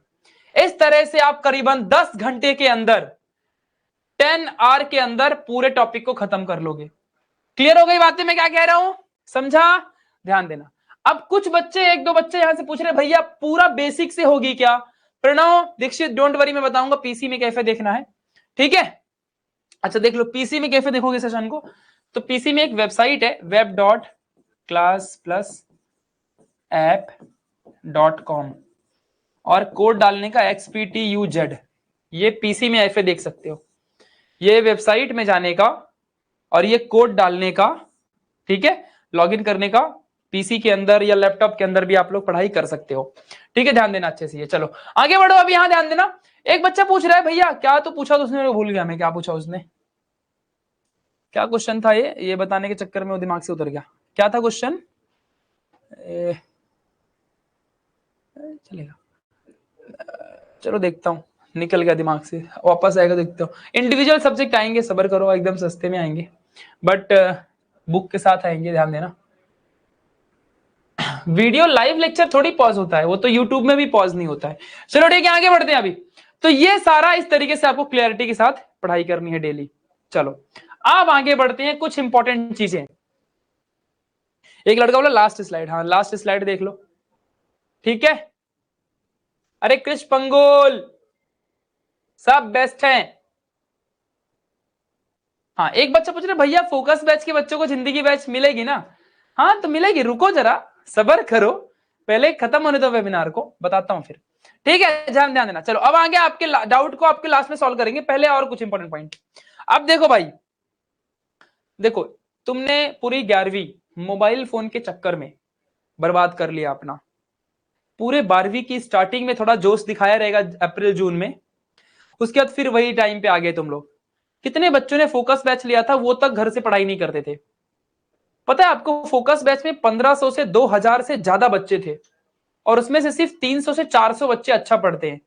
[SPEAKER 1] इस तरह से आप करीबन 10 घंटे के अंदर 10 आवर के अंदर पूरे टॉपिक को खत्म कर लोगे। क्लियर हो गई बातें मैं क्या कह रहा हूं? समझा? ध्यान देना। अब कुछ बच्चे, 1-2 बच्चे यहां से पूछ रहे भैया पूरा बेसिक से होगी क्या? प्रणव दीक्षित डोंट वरी, मैं बताऊंगा पीसी में कैसे देखना है, ठीक है? अच्छा देख लो पीसी में कैसे देखोगे सेशन को। तो पीसी में एक वेबसाइट है web.classplusapp.com और कोड डालने का XPTUZ, ये पीसी में ऐसे देख सकते हो। ये वेबसाइट में जाने का और ये कोड डालने का, ठीक है, लॉगिन करने का, पीसी के अंदर या लैपटॉप के अंदर भी आप लोग पढ़ाई कर सकते हो, ठीक है? ध्यान देना अच्छे से। ये चलो आगे बढ़ो। अभी यहां ध्यान देना, एक बच्चा पूछ रहा है भैया क्या तो पूछा तो उसने, भूल गया मैं क्या पूछा उसने, क्या क्वेश्चन था ये बताने के चक्कर में वो दिमाग से उतर गया। क्या था क्वेश्चन? चलेगा, चलो देखता हूँ, निकल गया दिमाग से, वापस आएगा देखता हूँ। इंडिविजुअल सब्जेक्ट आएंगे, सबर करो, एकदम सस्ते में आएंगे, बट बुक के साथ आएंगे, ध्यान देना। वीडियो लाइव लेक्चर थोड़ी पॉज होता है, वो तो यूट्यूब में भी पॉज नहीं होता है। चलो ठीक है आगे बढ़ते हैं अभी। तो ये सारा इस तरीके से आपको क्लैरिटी के साथ पढ़ाई करनी है डेली। चलो अब आगे बढ़ते हैं, कुछ इंपॉर्टेंट चीजें। एक लड़का बोला लास्ट स्लाइड, हाँ लास्ट स्लाइड देख लो, ठीक है? अरे कृष्ण पंगोल सब बेस्ट हैं। हाँ एक बच्चा पूछ रहा भैया फोकस बैच के बच्चों को जिंदगी बैच मिलेगी ना? हाँ तो मिलेगी, रुको जरा सबर करो, पहले खत्म होने दो वेबिनार को, बताता हूं फिर, ठीक है? ध्यान देना। चलो अब आगे आपके डाउट को आपके लास्ट में सॉल्व करेंगे, पहले और कुछ इंपॉर्टेंट पॉइंट। अब देखो भाई, देखो तुमने पूरी 11वीं मोबाइल फोन के चक्कर में बर्बाद कर लिया अपना। पूरे 12वीं की स्टार्टिंग में थोड़ा जोश दिखाया रहेगा अप्रैल जून में, उसके बाद फिर वही टाइम पे आ गए तुम लोग। कितने बच्चों ने फोकस बैच लिया था वो तक घर से पढ़ाई नहीं करते थे? पता है आपको फोकस बैच में 1500 से 2000 से ज्यादा बच्चे थे और उसमें से सिर्फ 300 से 400 बच्चे अच्छा पढ़ते हैं,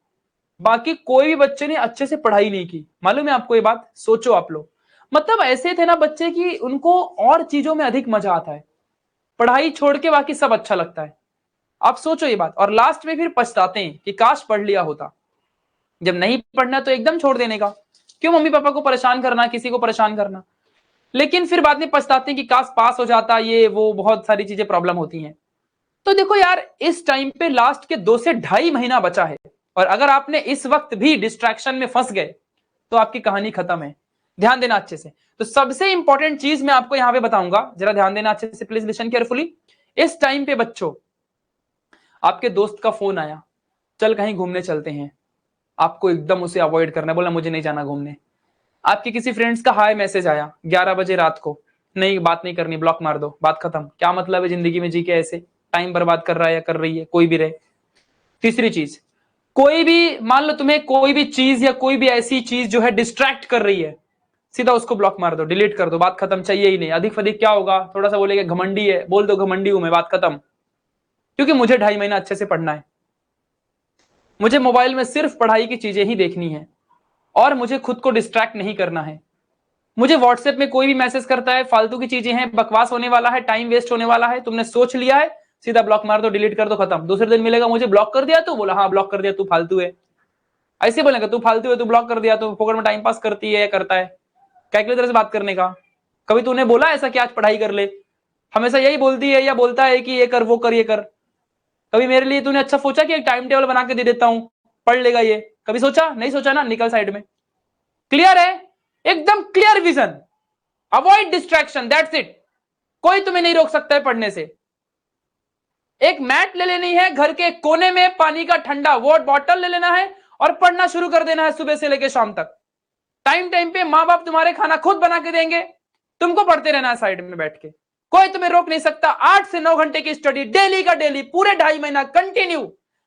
[SPEAKER 1] बाकी कोई भी बच्चे ने अच्छे से पढ़ाई नहीं की। मालूम है आपको ये बात? सोचो आप लोग, मतलब ऐसे थे ना बच्चे कि उनको और चीजों में अधिक मजा आता है, पढ़ाई छोड़ के बाकी सब अच्छा लगता है। आप सोचो ये बात, और लास्ट में फिर पछताते हैं कि काश पढ़ लिया होता। जब नहीं पढ़ना तो एकदम छोड़ देने का, क्यों मम्मी पापा को परेशान करना, किसी को परेशान करना। लेकिन फिर बाद में पछताते हैं कि काश पास हो जाता, ये वो बहुत सारी चीजें प्रॉब्लम होती हैं। तो देखो यार इस टाइम पे लास्ट के 2 से 2.5 महीना बचा है, और अगर आपने इस वक्त भी डिस्ट्रैक्शन में फंस गए तो आपकी कहानी खत्म है। ध्यान देना अच्छे से। तो सबसे इंपॉर्टेंट चीज मैं आपको यहां पे बताऊंगा, जरा ध्यान देना अच्छे से, प्लीज लिसन केयरफुली। इस टाइम पे बच्चों आपके दोस्त का फोन आया, चल कहीं घूमने चलते हैं, आपको एकदम उसे अवॉइड करना है, बोला मुझे नहीं जाना घूमने। आपके किसी फ्रेंड्स का हाय मैसेज आया 11 बजे रात को, नहीं बात नहीं करनी, ब्लॉक मार दो, बात खत्म। क्या मतलब है जिंदगी में जी के ऐसे टाइम बर्बाद कर रहा है या कर रही है, कोई भी रहे। तीसरी चीज, कोई भी मान लो तुम्हें कोई भी चीज या कोई भी ऐसी चीज जो है डिस्ट्रैक्ट कर रही है, सीधा उसको ब्लॉक मार दो, डिलीट कर दो, बात खत्म, चाहिए ही नहीं। अधिक फधिक क्या होगा, थोड़ा सा बोलेगा घमंडी है, बोल दो घमंडी हूं मैं, बात खत्म। क्योंकि मुझे 2.5 महीना अच्छे से पढ़ना है, मुझे मोबाइल में सिर्फ पढ़ाई की चीजें ही देखनी है और मुझे खुद को डिस्ट्रैक्ट नहीं करना है। मुझे व्हाट्सएप में कोई भी मैसेज करता है, फालतू की चीजें हैं, बकवास होने वाला है, टाइम वेस्ट होने वाला है, तुमने सोच लिया है, सीधा ब्लॉक मार दो, डिलीट कर दो, खत्म। दूसरे दिन मिलेगा मुझे ब्लॉक कर दिया तो, बोला हाँ ब्लॉक कर दिया, तू फालतू है। ऐसे बोलेगा तू फालतू है, तू ब्लॉक कर दिया, तो फोकट में टाइम पास करती है, करता है, कैलकुलेटर से बात करने का। कभी तूने बोला ऐसा कि आज पढ़ाई कर ले? हमेशा यही बोलती है या बोलता है कि ये कर वो कर ये कर। कभी मेरे लिए तूने अच्छा सोचा कि एक टाइम टेबल बना के दे देता हूं, पढ़ लेगा ये? कभी सोचा? नहीं सोचा ना, निकल साइड में। क्लियर है? एकदम clear vision, avoid distraction, that's it. कोई तुम्हें नहीं रोक सकता है पढ़ने से। एक मैट ले लेनी है, घर के कोने में पानी का ठंडा वो बॉटल ले लेना है और पढ़ना शुरू कर देना है सुबह से लेकर शाम तक। टाइम टाइम पे माँ बाप तुम्हारे खाना खुद बना के देंगे, तुमको पढ़ते रहना है साइड में बैठ के, कोई तुम्हें रोक नहीं सकता। 8 से 9 घंटे की स्टडी डेली का डेली, पूरे 2.5 महीना कंटिन्यू,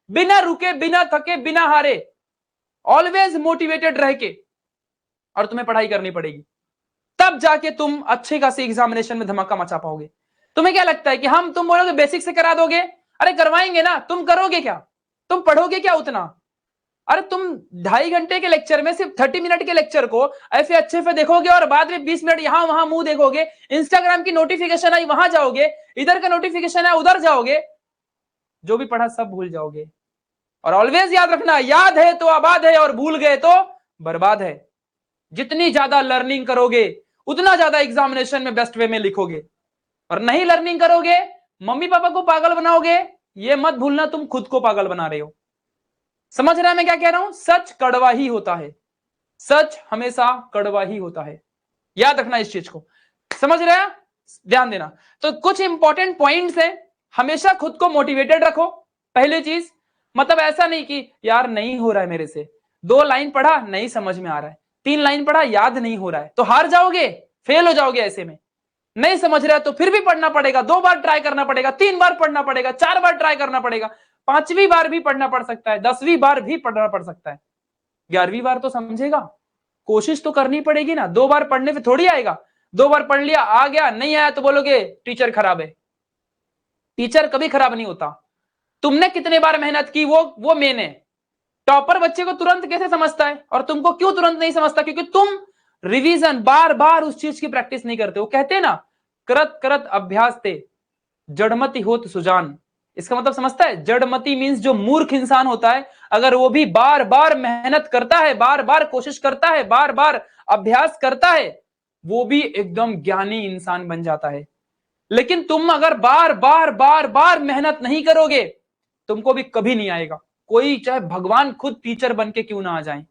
[SPEAKER 1] बिना रुके, बिना थके, बिना हारे, ऑलवेज मोटिवेटेड रह के, और तुम्हें पढ़ाई करनी पड़ेगी। तब जाके तुम अच्छे खासे एग्जामिनेशन में धमाका मचा पाओगे। तुम्हें क्या लगता है कि तुम बोलोगे बेसिक से करा दोगे? अरे करवाएंगे ना, तुम करोगे क्या? तुम पढ़ोगे क्या उतना? अरे तुम 2.5 घंटे के लेक्चर में सिर्फ 30 मिनट के लेक्चर को ऐसे अच्छे से देखोगे और बाद में 20 मिनट यहां वहां मुंह देखोगे, इंस्टाग्राम की नोटिफिकेशन आई वहां जाओगे, इधर का नोटिफिकेशन है उधर जाओगे, जो भी पढ़ा सब भूल जाओगे। और ऑलवेज याद रखना, याद है तो आबाद है और भूल गए तो बर्बाद है। जितनी ज्यादा लर्निंग करोगे उतना ज्यादा एग्जामिनेशन में बेस्ट वे में लिखोगे, और नहीं लर्निंग करोगे मम्मी पापा को पागल बनाओगे। ये मत भूलना तुम खुद को पागल बना रहे हो। समझ रहा है मैं क्या कह रहा हूं? सच कड़वा ही होता है, सच हमेशा कड़वा ही होता है, याद रखना इस चीज को। समझ रहे हैं? ध्यान देना। तो कुछ इंपॉर्टेंट पॉइंट्स हैं, हमेशा खुद को मोटिवेटेड रखो। पहली चीज, मतलब ऐसा नहीं कि यार नहीं हो रहा है मेरे से, 2 लाइन पढ़ा नहीं समझ में आ रहा है, 3 लाइन पढ़ा याद नहीं हो रहा है, तो हार जाओगे, फेल हो जाओगे। ऐसे में नहीं समझ रहा है तो फिर भी पढ़ना पड़ेगा, 2 बार ट्राई करना पड़ेगा, 3 बार पढ़ना पड़ेगा, 4 बार ट्राई करना पड़ेगा, 5वीं बार भी पढ़ना पड़ सकता है, 10वीं बार भी पढ़ना पड़ सकता है, 11वीं बार तो समझेगा। कोशिश तो करनी पड़ेगी ना, 2 बार पढ़ने पे थोड़ी आएगा। 2 बार पढ़ लिया, आ गया, नहीं आया तो बोलोगे टीचर खराब है। टीचर कभी खराब नहीं होता, तुमने कितने बार मेहनत की वो मेन है। टॉपर बच्चे को तुरंत कैसे समझता है और तुमको क्यों तुरंत नहीं समझता? क्योंकि तुम रिवीजन बार बार उस चीज की प्रैक्टिस नहीं करते हो। कहते हैं ना, करत करत अभ्यास ते जड़मति होत सुजान। इसका मतलब समझता है? जड़मति मींस जो मूर्ख इंसान होता है, अगर वो भी बार बार मेहनत करता है, बार बार कोशिश करता है, बार बार अभ्यास करता है, वो भी एकदम ज्ञानी इंसान बन जाता है। लेकिन तुम अगर बार बार बार बार मेहनत नहीं करोगे, तुमको भी कभी नहीं आएगा। कोई चाहे भगवान खुद टीचर बन के क्यों ना आ जाए,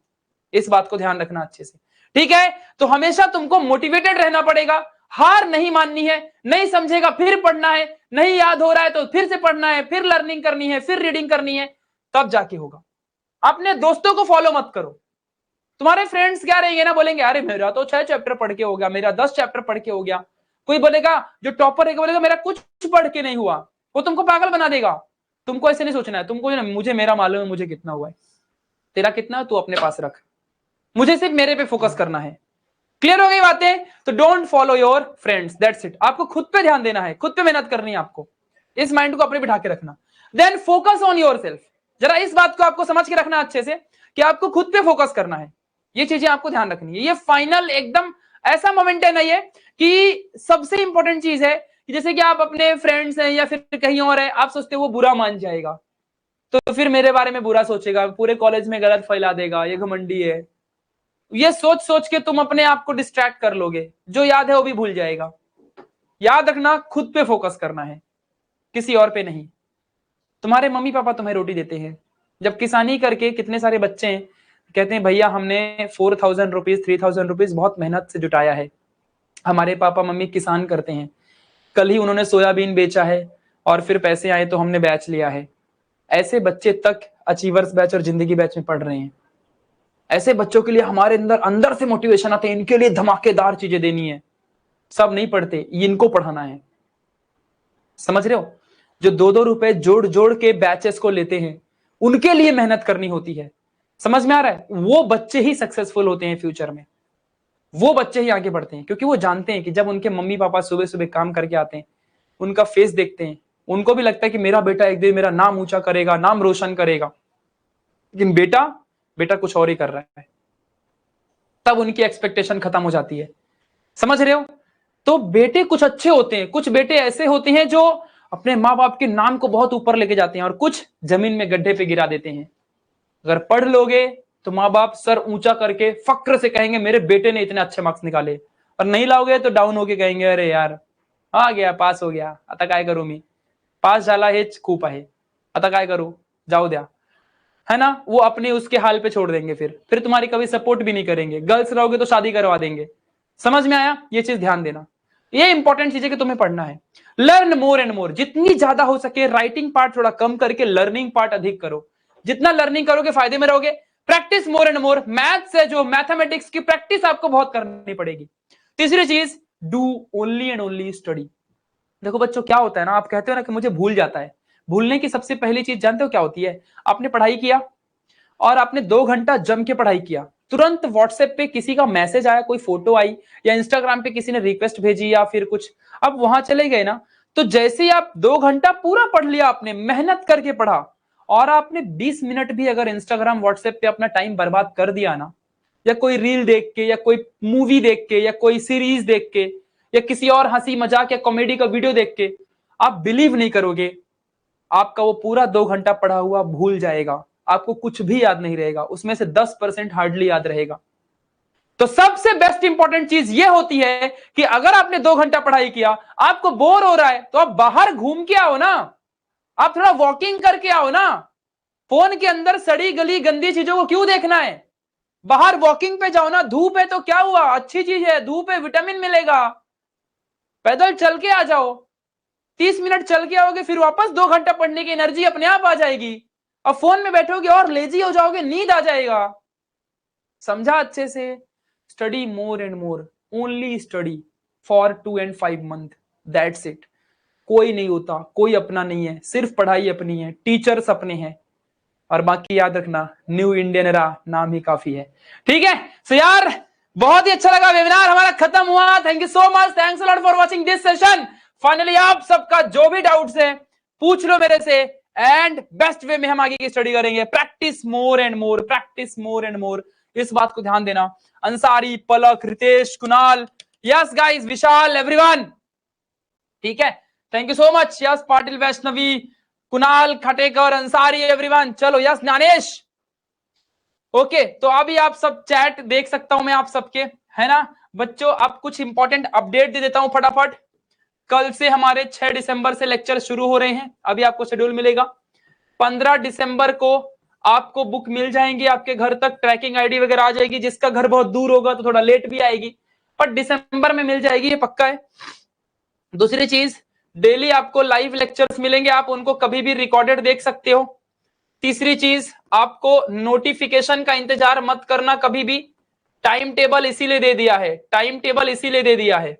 [SPEAKER 1] इस बात को ध्यान रखना अच्छे से, ठीक है? तो हमेशा तुमको मोटिवेटेड रहना पड़ेगा, हार नहीं माननी है। नहीं समझेगा फिर पढ़ना है, नहीं याद हो रहा है तो फिर से पढ़ना है, फिर लर्निंग करनी है, फिर रीडिंग करनी है, तब जाके होगा। अपने दोस्तों को फॉलो मत करो। तुम्हारे फ्रेंड्स क्या रहेंगे ना, बोलेंगे अरे मेरा तो 6 चैप्टर पढ़ के हो गया, मेरा 10 चैप्टर पढ़ के हो गया। कोई बोलेगा, जो टॉपर है बोलेगा मेरा कुछ पढ़ के नहीं हुआ, वो तुमको पागल बना देगा। तुमको ऐसे नहीं सोचना है, तुमको मुझे मेरा मालूम है मुझे कितना हुआ है, तेरा कितना है तू अपने पास रख, मुझे सिर्फ मेरे पे फोकस करना है। क्लियर हो गई बातें? तो don't follow your friends, that's it. आपको खुद पे ध्यान देना है, खुद पे मेहनत करनी है आपको, इस माइंड को अपने बिठा के रखना। देन फोकस ऑन योर सेल्फ। जरा इस बात को आपको समझ के रखना अच्छे से कि आपको खुद पे फोकस करना है, ये चीजें आपको ध्यान रखनी है। ये फाइनल एकदम ऐसा मोमेंट है ना ये, कि सबसे इंपॉर्टेंट चीज है कि जैसे कि आप अपने फ्रेंड्स हैं या फिर कहीं और है, आप सोचते हो वो बुरा मान जाएगा तो फिर मेरे बारे में बुरा सोचेगा, पूरे कॉलेज में गलत फैला देगा, ये घमंडी है, ये सोच सोच के तुम अपने आप को डिस्ट्रैक्ट कर लोगे, जो याद है वो भी भूल जाएगा। याद रखना, खुद पे फोकस करना है, किसी और पे नहीं। तुम्हारे मम्मी पापा तुम्हें रोटी देते हैं, जब किसानी करके कितने सारे बच्चे हैं कहते हैं भैया हमने 4000 रुपीज 3000 रुपीज बहुत मेहनत से जुटाया है, हमारे पापा मम्मी किसान करते हैं, कल ही उन्होंने सोयाबीन बेचा है और फिर पैसे आए तो हमने बैच लिया है। ऐसे बच्चे तक अचीवर्स बैच और जिंदगी बैच में पढ़ रहे हैं। ऐसे बच्चों के लिए हमारे अंदर से मोटिवेशन आते हैं, इनके लिए धमाकेदार चीजें देनी है। सब नहीं पढ़ते, इनको पढ़ाना है। समझ रहे हो? जो 2-2 रुपए जोड़ जोड़ के बैचेस को लेते हैं, उनके लिए मेहनत करनी होती है। समझ में आ रहा है? वो बच्चे ही सक्सेसफुल होते हैं फ्यूचर में, वो बच्चे ही आगे बढ़ते हैं, क्योंकि वो जानते हैं कि जब उनके मम्मी पापा सुबह सुबह काम करके आते हैं, उनका फेस देखते हैं, उनको भी लगता है कि मेरा बेटा एक दिन मेरा नाम ऊंचा करेगा, नाम रोशन करेगा। लेकिन बेटा कुछ और ही कर रहा है, तब उनकी एक्सपेक्टेशन खत्म हो जाती है। समझ रहे हो? तो बेटे कुछ अच्छे होते हैं, कुछ बेटे ऐसे होते हैं जो अपने माँ बाप के नाम को बहुत ऊपर लेके जाते हैं, और कुछ जमीन में गड्ढे पे गिरा देते हैं। अगर पढ़ लोगे तो माँ बाप सर ऊंचा करके फक्र से कहेंगे मेरे बेटे ने इतने अच्छे मार्क्स निकाले, और नहीं लाओगे तो डाउन होके कहेंगे अरे यार आ गया, पास हो गया, आता काय करू मी, पास झाला हेच खूप आहे, आता काय करू, जाओ द्या, है ना? वो अपने उसके हाल पे छोड़ देंगे, फिर तुम्हारी कभी सपोर्ट भी नहीं करेंगे। गर्ल्स रहोगे तो शादी करवा देंगे। समझ में आया? ये चीज ध्यान देना, ये इंपॉर्टेंट चीज है कि तुम्हें पढ़ना है। लर्न मोर एंड मोर, जितनी ज्यादा हो सके राइटिंग पार्ट थोड़ा कम करके लर्निंग पार्ट अधिक करो। जितना लर्निंग करोगे फायदे में रहोगे, practice more and more. Maths है जो, मैथमेटिक्स की प्रैक्टिस आपको बहुत करनी पड़ेगी। तीसरी चीज, do only and only study. देखो बच्चों क्या होता है ना, आप कहते हो ना कि मुझे भूल जाता है, भूलने की सबसे पहली चीज जानते हो क्या होती है? आपने पढ़ाई किया और आपने 2 घंटा जम के पढ़ाई किया, तुरंत व्हाट्सएप पे किसी का मैसेज आया, कोई फोटो आई, या इंस्टाग्राम पे किसी ने रिक्वेस्ट भेजी या फिर कुछ, अब वहां चले गए ना, तो जैसे ही आप 2 घंटा पूरा पढ़ लिया, आपने मेहनत करके पढ़ा, और आपने 20 मिनट भी अगर इंस्टाग्राम व्हाट्सएप पे अपना टाइम बर्बाद कर दिया ना, या कोई रील देख के, या कोई मूवी देख के, या कोई सीरीज देख के, या किसी और हंसी मजाक या कॉमेडी का वीडियो देख के, आप बिलीव नहीं करोगे, आपका वो पूरा 2 घंटा पढ़ा हुआ भूल जाएगा, आपको कुछ भी याद नहीं रहेगा, उसमें से 10% हार्डली याद रहेगा। तो सबसे बेस्ट इंपॉर्टेंट चीज ये होती है कि अगर आपने 2 घंटा पढ़ाई किया, आपको बोर हो रहा है, तो आप बाहर घूम के आओ ना, आप थोड़ा वॉकिंग करके आओ ना। फोन के अंदर सड़ी गली गंदी चीजों को क्यों देखना है? बाहर वॉकिंग पे जाओ ना, धूप है तो क्या हुआ, अच्छी चीज है, धूप है, विटामिन मिलेगा। पैदल चल के आ जाओ, 30 मिनट चल के आओगे, फिर वापस 2 घंटा पढ़ने की एनर्जी अपने आप आ जाएगी। और फोन में बैठोगे और लेजी हो जाओगे, नींद आ जाएगा। समझा अच्छे से? Study more and more, only study for 2 and 5 month, that's it. कोई नहीं होता, कोई अपना नहीं है, सिर्फ पढ़ाई अपनी है, टीचर्स अपने हैं, और बाकी याद रखना, न्यू इंडियन एरा नाम ही काफी है। ठीक है, सो यार बहुत ही अच्छा लगा, वेबिनार हमारा खत्म हुआ। Thank you so much, thanks a lot for watching this session. Finally आप सबका जो भी डाउट्स है पूछ लो मेरे से, एंड बेस्ट वे में हम आगे की स्टडी करेंगे। Practice more and more, practice more and more, इस बात को ध्यान देना। Ansari, Palak, Ritesh, Kunal, yes guys, Vishal, everyone, ठीक है, thank you so much. Yes Patil, Vaishnavi, Kunal, Khatekar, Ansari, everyone. चलो यस ज्ञानेश, ओके। तो अभी आप सब चैट देख सकता हूं मैं आप सबके, है ना बच्चों? अब कुछ इंपॉर्टेंट अपडेट दे देता हूं फटाफट। कल से हमारे 6 दिसंबर से लेक्चर शुरू हो रहे हैं, अभी आपको शेड्यूल मिलेगा। 15 दिसंबर को आपको बुक मिल जाएंगी आपके घर तक, ट्रैकिंग आईडी वगैरह आ जाएगी। जिसका घर बहुत दूर होगा तो थोड़ा लेट भी आएगी, पर दिसंबर में मिल जाएगी, ये पक्का है। दूसरी चीज, डेली आपको लाइव लेक्चर्स मिलेंगे, आप उनको कभी भी रिकॉर्डेड देख सकते हो। तीसरी चीज, आपको नोटिफिकेशन का इंतजार मत करना कभी भी, टाइम टेबल इसीलिए दे दिया है, टाइम टेबल इसीलिए दे दिया है।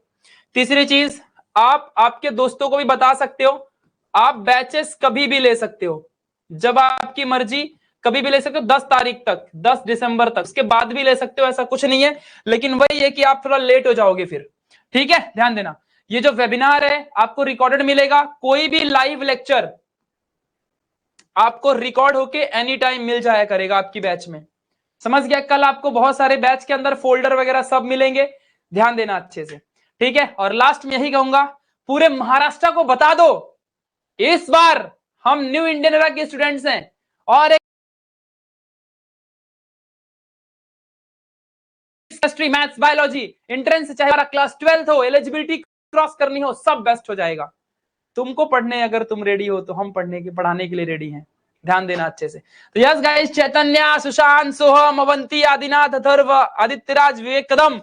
[SPEAKER 1] तीसरी चीज, आप आपके दोस्तों को भी बता सकते हो, आप बैचेस कभी भी ले सकते हो, जब आपकी मर्जी, कभी भी ले सकते हो, 10 तारीख तक, 10 दिसंबर तक, उसके बाद भी ले सकते हो, ऐसा कुछ नहीं है। लेकिन वही है कि आप थोड़ा लेट हो जाओगे फिर, ठीक है, ध्यान देना। ये जो वेबिनार है आपको रिकॉर्डेड मिलेगा, कोई भी लाइव लेक्चर आपको रिकॉर्ड होके एनी टाइम मिल जाया करेगा आपकी बैच में। समझ गया? कल आपको बहुत सारे बैच के अंदर फोल्डर वगैरह सब मिलेंगे, ध्यान देना अच्छे से, ठीक है। और लास्ट में यही कहूंगा, पूरे महाराष्ट्र को बता दो इस बार हम न्यू इंडियन एरा के स्टूडेंट्स हैं, और एक हिस्ट्री, मैथ्स, बायोलॉजी, एंट्रेंस चाहे हमारा क्लास 12th हो, एलिजिबिलिटी क्रॉस करनी हो, सब बेस्ट हो जाएगा। तुमको पढ़ने, अगर तुम रेडी हो तो हम पढ़ाने के लिए रेडी हैं, ध्यान देना अच्छे से। तो यस गाइस, चैतन्य, सुशांत, सोहम, अवंती, आदिनाथ, अथर्व, आदित्यराज, विवेक कदम,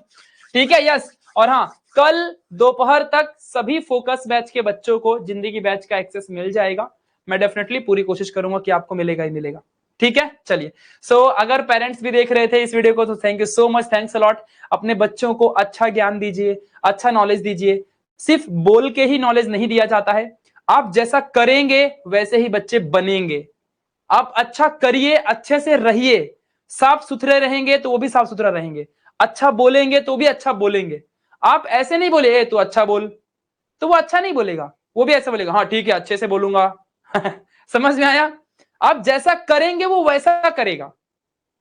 [SPEAKER 1] ठीक है, यस। और हाँ, कल दोपहर तक सभी फोकस बैच के बच्चों को जिंदगी बैच का एक्सेस मिल जाएगा। मैं डेफिनेटली पूरी कोशिश करूंगा कि आपको मिलेगा ही मिलेगा, ठीक है। चलिए, सो अगर पेरेंट्स भी देख रहे थे इस वीडियो को तो thank you so much, thanks a lot. अपने बच्चों को अच्छा ज्ञान दीजिए, अच्छा नॉलेज दीजिए। सिर्फ बोल के ही नॉलेज नहीं दिया जाता है, आप जैसा करेंगे वैसे ही बच्चे बनेंगे। आप अच्छा करिए, अच्छे से रहिए, साफ सुथरे रहेंगे तो वो भी साफ सुथरा रहेंगे, अच्छा बोलेंगे तो भी अच्छा बोलेंगे। आप ऐसे नहीं बोले तू अच्छा बोल, तो वो अच्छा नहीं बोलेगा, वो भी ऐसा बोलेगा हाँ ठीक है अच्छे से बोलूंगा। समझ में आया? आप जैसा करेंगे वो वैसा करेगा,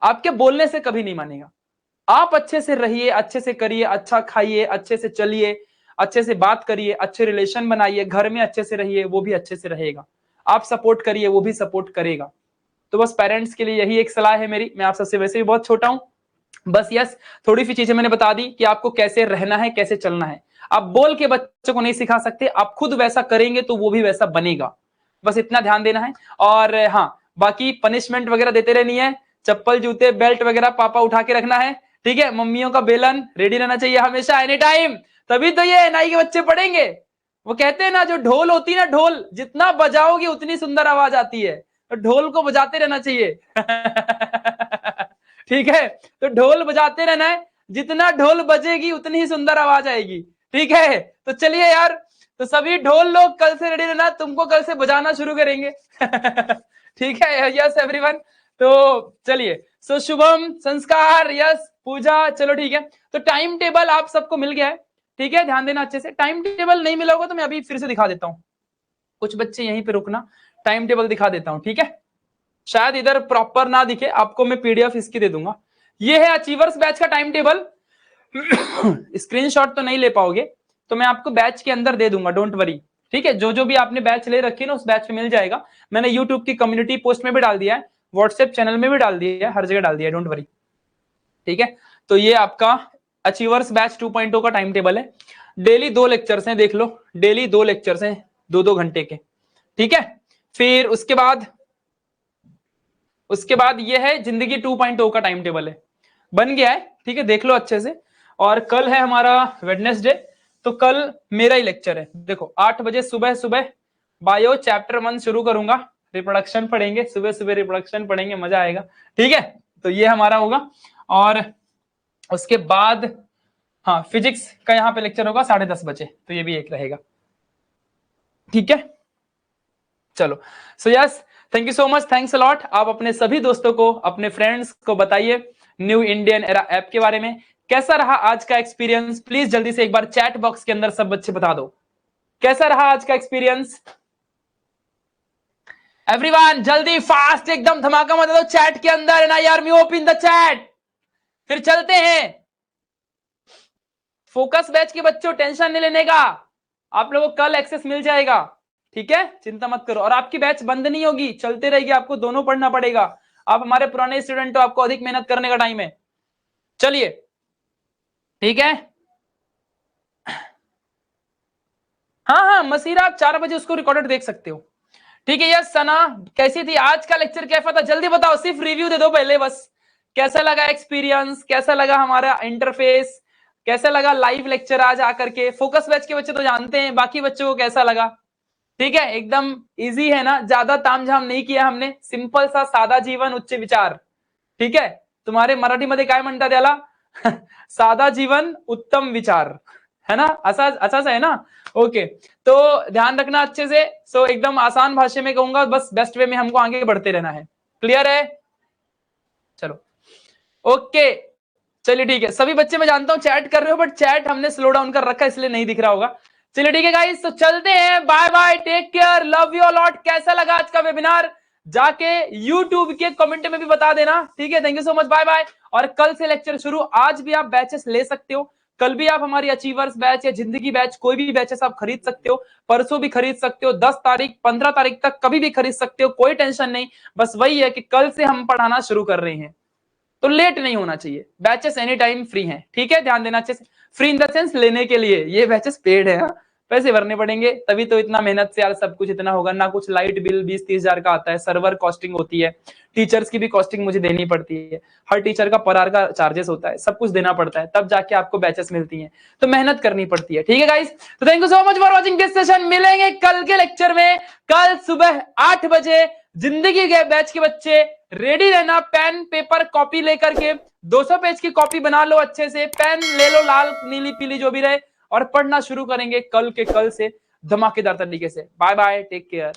[SPEAKER 1] आपके बोलने से कभी नहीं मानेगा। आप अच्छे से रहिए, अच्छे से करिए, अच्छा खाइए, अच्छे से चलिए, अच्छे से बात करिए, अच्छे रिलेशन बनाइए, घर में अच्छे से रहिए, वो भी अच्छे से रहेगा। आप सपोर्ट करिए, वो भी सपोर्ट करेगा। तो बस पेरेंट्स के लिए यही एक सलाह है मेरी। मैं आप सबसे वैसे भी बहुत छोटा हूं, बस यस थोड़ी सी चीजें मैंने बता दी कि आपको कैसे रहना है, कैसे चलना है। आप बोल के बच्चों को नहीं सिखा सकते, आप खुद वैसा करेंगे तो वो भी वैसा बनेगा, बस इतना ध्यान देना है। और हाँ, बाकी पनिशमेंट वगैरह देते रहनी है, चप्पल, जूते, बेल्ट वगैरह पापा उठा के रखना है, ठीक है। मम्मियों का बेलन रेडी रहना चाहिए हमेशा, एनी टाइम, तभी तो ये एनआई के बच्चे पढ़ेंगे। वो कहते हैं ना, जो ढोल होती है ना, ढोल जितना बजाओगे उतनी सुंदर आवाज आती है, तो ढोल को बजाते रहना चाहिए। ठीक है, तो ढोल बजाते रहना है, जितना ढोल बजेगी उतनी ही सुंदर आवाज आएगी। ठीक है, तो चलिए यार, तो सभी ढोल लोग कल से रेडी रहना, तुमको कल से बजाना शुरू करेंगे। ठीक है, यस एवरीवन। तो चलिए, सो शुभम, संस्कार, यस, पूजा, चलो ठीक है। तो टाइम टेबल आप सबको मिल गया है, ठीक है, ध्यान देना अच्छे से। टाइम टेबल नहीं मिला होगा तो मैं अभी फिर से दिखा देता हूँ, कुछ बच्चे यहीं पे रुकना, टाइम टेबल दिखा देता हूँ, ठीक है। शायद इधर प्रॉपर ना दिखे आपको, मैं पीडीएफ इसकी दे दूंगा। ये है अचीवर्स बैच का टाइम टेबल। स्क्रीनशॉट तो नहीं ले पाओगे, तो मैं आपको बैच के अंदर दे दूंगा, डोंट वरी। ठीक है, जो जो भी आपने बैच ले रखी है ना, उस बैच में मिल जाएगा। मैंने यूट्यूब की कम्युनिटी पोस्ट में भी डाल दिया है, व्हाट्सएप चैनल में भी डाल दिया है, हर जगह डाल दिया है, डोंट वरी। ठीक है, तो ये आपका अचीवर्स बैच 2.0 का टाइम टेबल है। डेली 2 लेक्चर्स हैं, देख लो, डेली 2 लेक्चर्स हैं, 2-2 घंटे के। ठीक है, फिर उसके बाद ये है जिंदगी 2.0 का टाइम टेबल है, बन गया है। ठीक है, देख लो अच्छे से। और कल है हमारा वेडनेसडे, तो कल मेरा ही लेक्चर है। देखो 8 बजे सुबह बायो चैप्टर 1 शुरू करूंगा, रिप्रोडक्शन पढ़ेंगे, सुबह रिप्रोडक्शन पढ़ेंगे, मजा आएगा। ठीक है, तो ये हमारा होगा। और उसके बाद हाँ, फिजिक्स का यहाँ पे लेक्चर होगा 10:30 बजे, तो ये भी एक रहेगा। ठीक है, चलो, so yes, thank you so much, thanks a lot. आप अपने सभी दोस्तों को, अपने फ्रेंड्स को बताइए न्यू इंडियन एरा ऐप के बारे में। कैसा रहा आज का एक्सपीरियंस? प्लीज जल्दी से एक बार चैट बॉक्स के अंदर सब बच्चे बता दो, कैसा रहा आज का एक्सपीरियंस? एवरीवन जल्दी फास्ट एकदम धमाका मचा दो चैट के अंदर, and I army open the chat. फिर चलते हैं। फोकस बैच के बच्चों टेंशन नहीं लेने का, आप लोगों को कल एक्सेस मिल जाएगा। ठीक है, चिंता मत करो। और आपकी बैच बंद नहीं होगी, चलते रहेगी, आपको दोनों पढ़ना पड़ेगा। आप हमारे पुराने स्टूडेंट हो, आपको अधिक मेहनत करने का टाइम है। चलिए, ठीक है, हाँ, मसीरा आप 4 बजे उसको रिकॉर्डेड देख सकते हो। ठीक है, यस सना, कैसी थी आज का लेक्चर? कैसा था जल्दी बताओ, सिर्फ रिव्यू दे दो पहले बस। कैसा लगा एक्सपीरियंस, कैसा लगा हमारा इंटरफेस, कैसा लगा लाइव लेक्चर आज आकर के? फोकस बैच के बच्चे तो जानते हैं, बाकी बच्चों को कैसा लगा? ठीक है, एकदम इजी है ना, ज्यादा तामझाम नहीं किया हमने, सिंपल सा सादा जीवन उच्च विचार। ठीक है, तुम्हारे मराठी मध्ये काय म्हणता त्याला? सादा जीवन उत्तम विचार, है ना? अच्छा सा है ना? ओके, तो ध्यान रखना अच्छे से। सो एकदम आसान भाषा में कहूंगा, बस बेस्ट वे में हमको आगे बढ़ते रहना है। क्लियर है? चलो, ओके, चलिए ठीक है। सभी बच्चे मैं जानता हूं चैट कर रहे हो, बट चैट हमने स्लो डाउन कर रखा है, इसलिए नहीं दिख रहा होगा। चलिए ठीक है गाइस, तो चलते हैं, bye bye, take care, love you lot. कैसा लगा आज का वेबिनार जाके यूट्यूब के कमेंट में भी बता देना। ठीक है, thank you so much, bye bye. और कल से लेक्चर शुरू, आज भी आप बैचेस ले सकते हो, कल भी आप हमारी अचीवर्स बैच या जिंदगी बैच, कोई भी बैचेस आप खरीद सकते हो, परसों भी खरीद सकते हो, 10 तारीख 15 तारीख तक कभी भी खरीद सकते हो, कोई टेंशन नहीं। बस वही है कि कल से हम पढ़ाना शुरू कर रहे हैं, तो लेट नहीं होना चाहिए। बैचेस एनी टाइम फ्री हैं, ठीक है, ध्यान देना अच्छे से। फ्री इन द सेंस लेने के लिए, ये बैचेस पेड है, पैसे भरने पड़ेंगे, तभी तो इतना मेहनत से यार सब कुछ इतना होगा ना। कुछ लाइट बिल 20-30 हजार का आता है, सर्वर कॉस्टिंग होती है, टीचर्स की भी कॉस्टिंग मुझे देनी पड़ती है, हर टीचर का पर आवर का चार्जेस होता है, सब कुछ देना पड़ता है, तब जाके आपको बैचेस मिलती हैं, तो मेहनत करनी पड़ती है। ठीक है गाइस, तो thank you so much for watching this session. मिलेंगे कल के लेक्चर में, कल सुबह 8 बजे। जिंदगी के बैच के बच्चे रेडी रहना, पेन पेपर कॉपी लेकर के 200 पेज की कॉपी बना लो, अच्छे से पेन ले लो, लाल नीली पीली जो भी रहे, और पढ़ना शुरू करेंगे कल से धमाकेदार तरीके से। Bye bye, take care.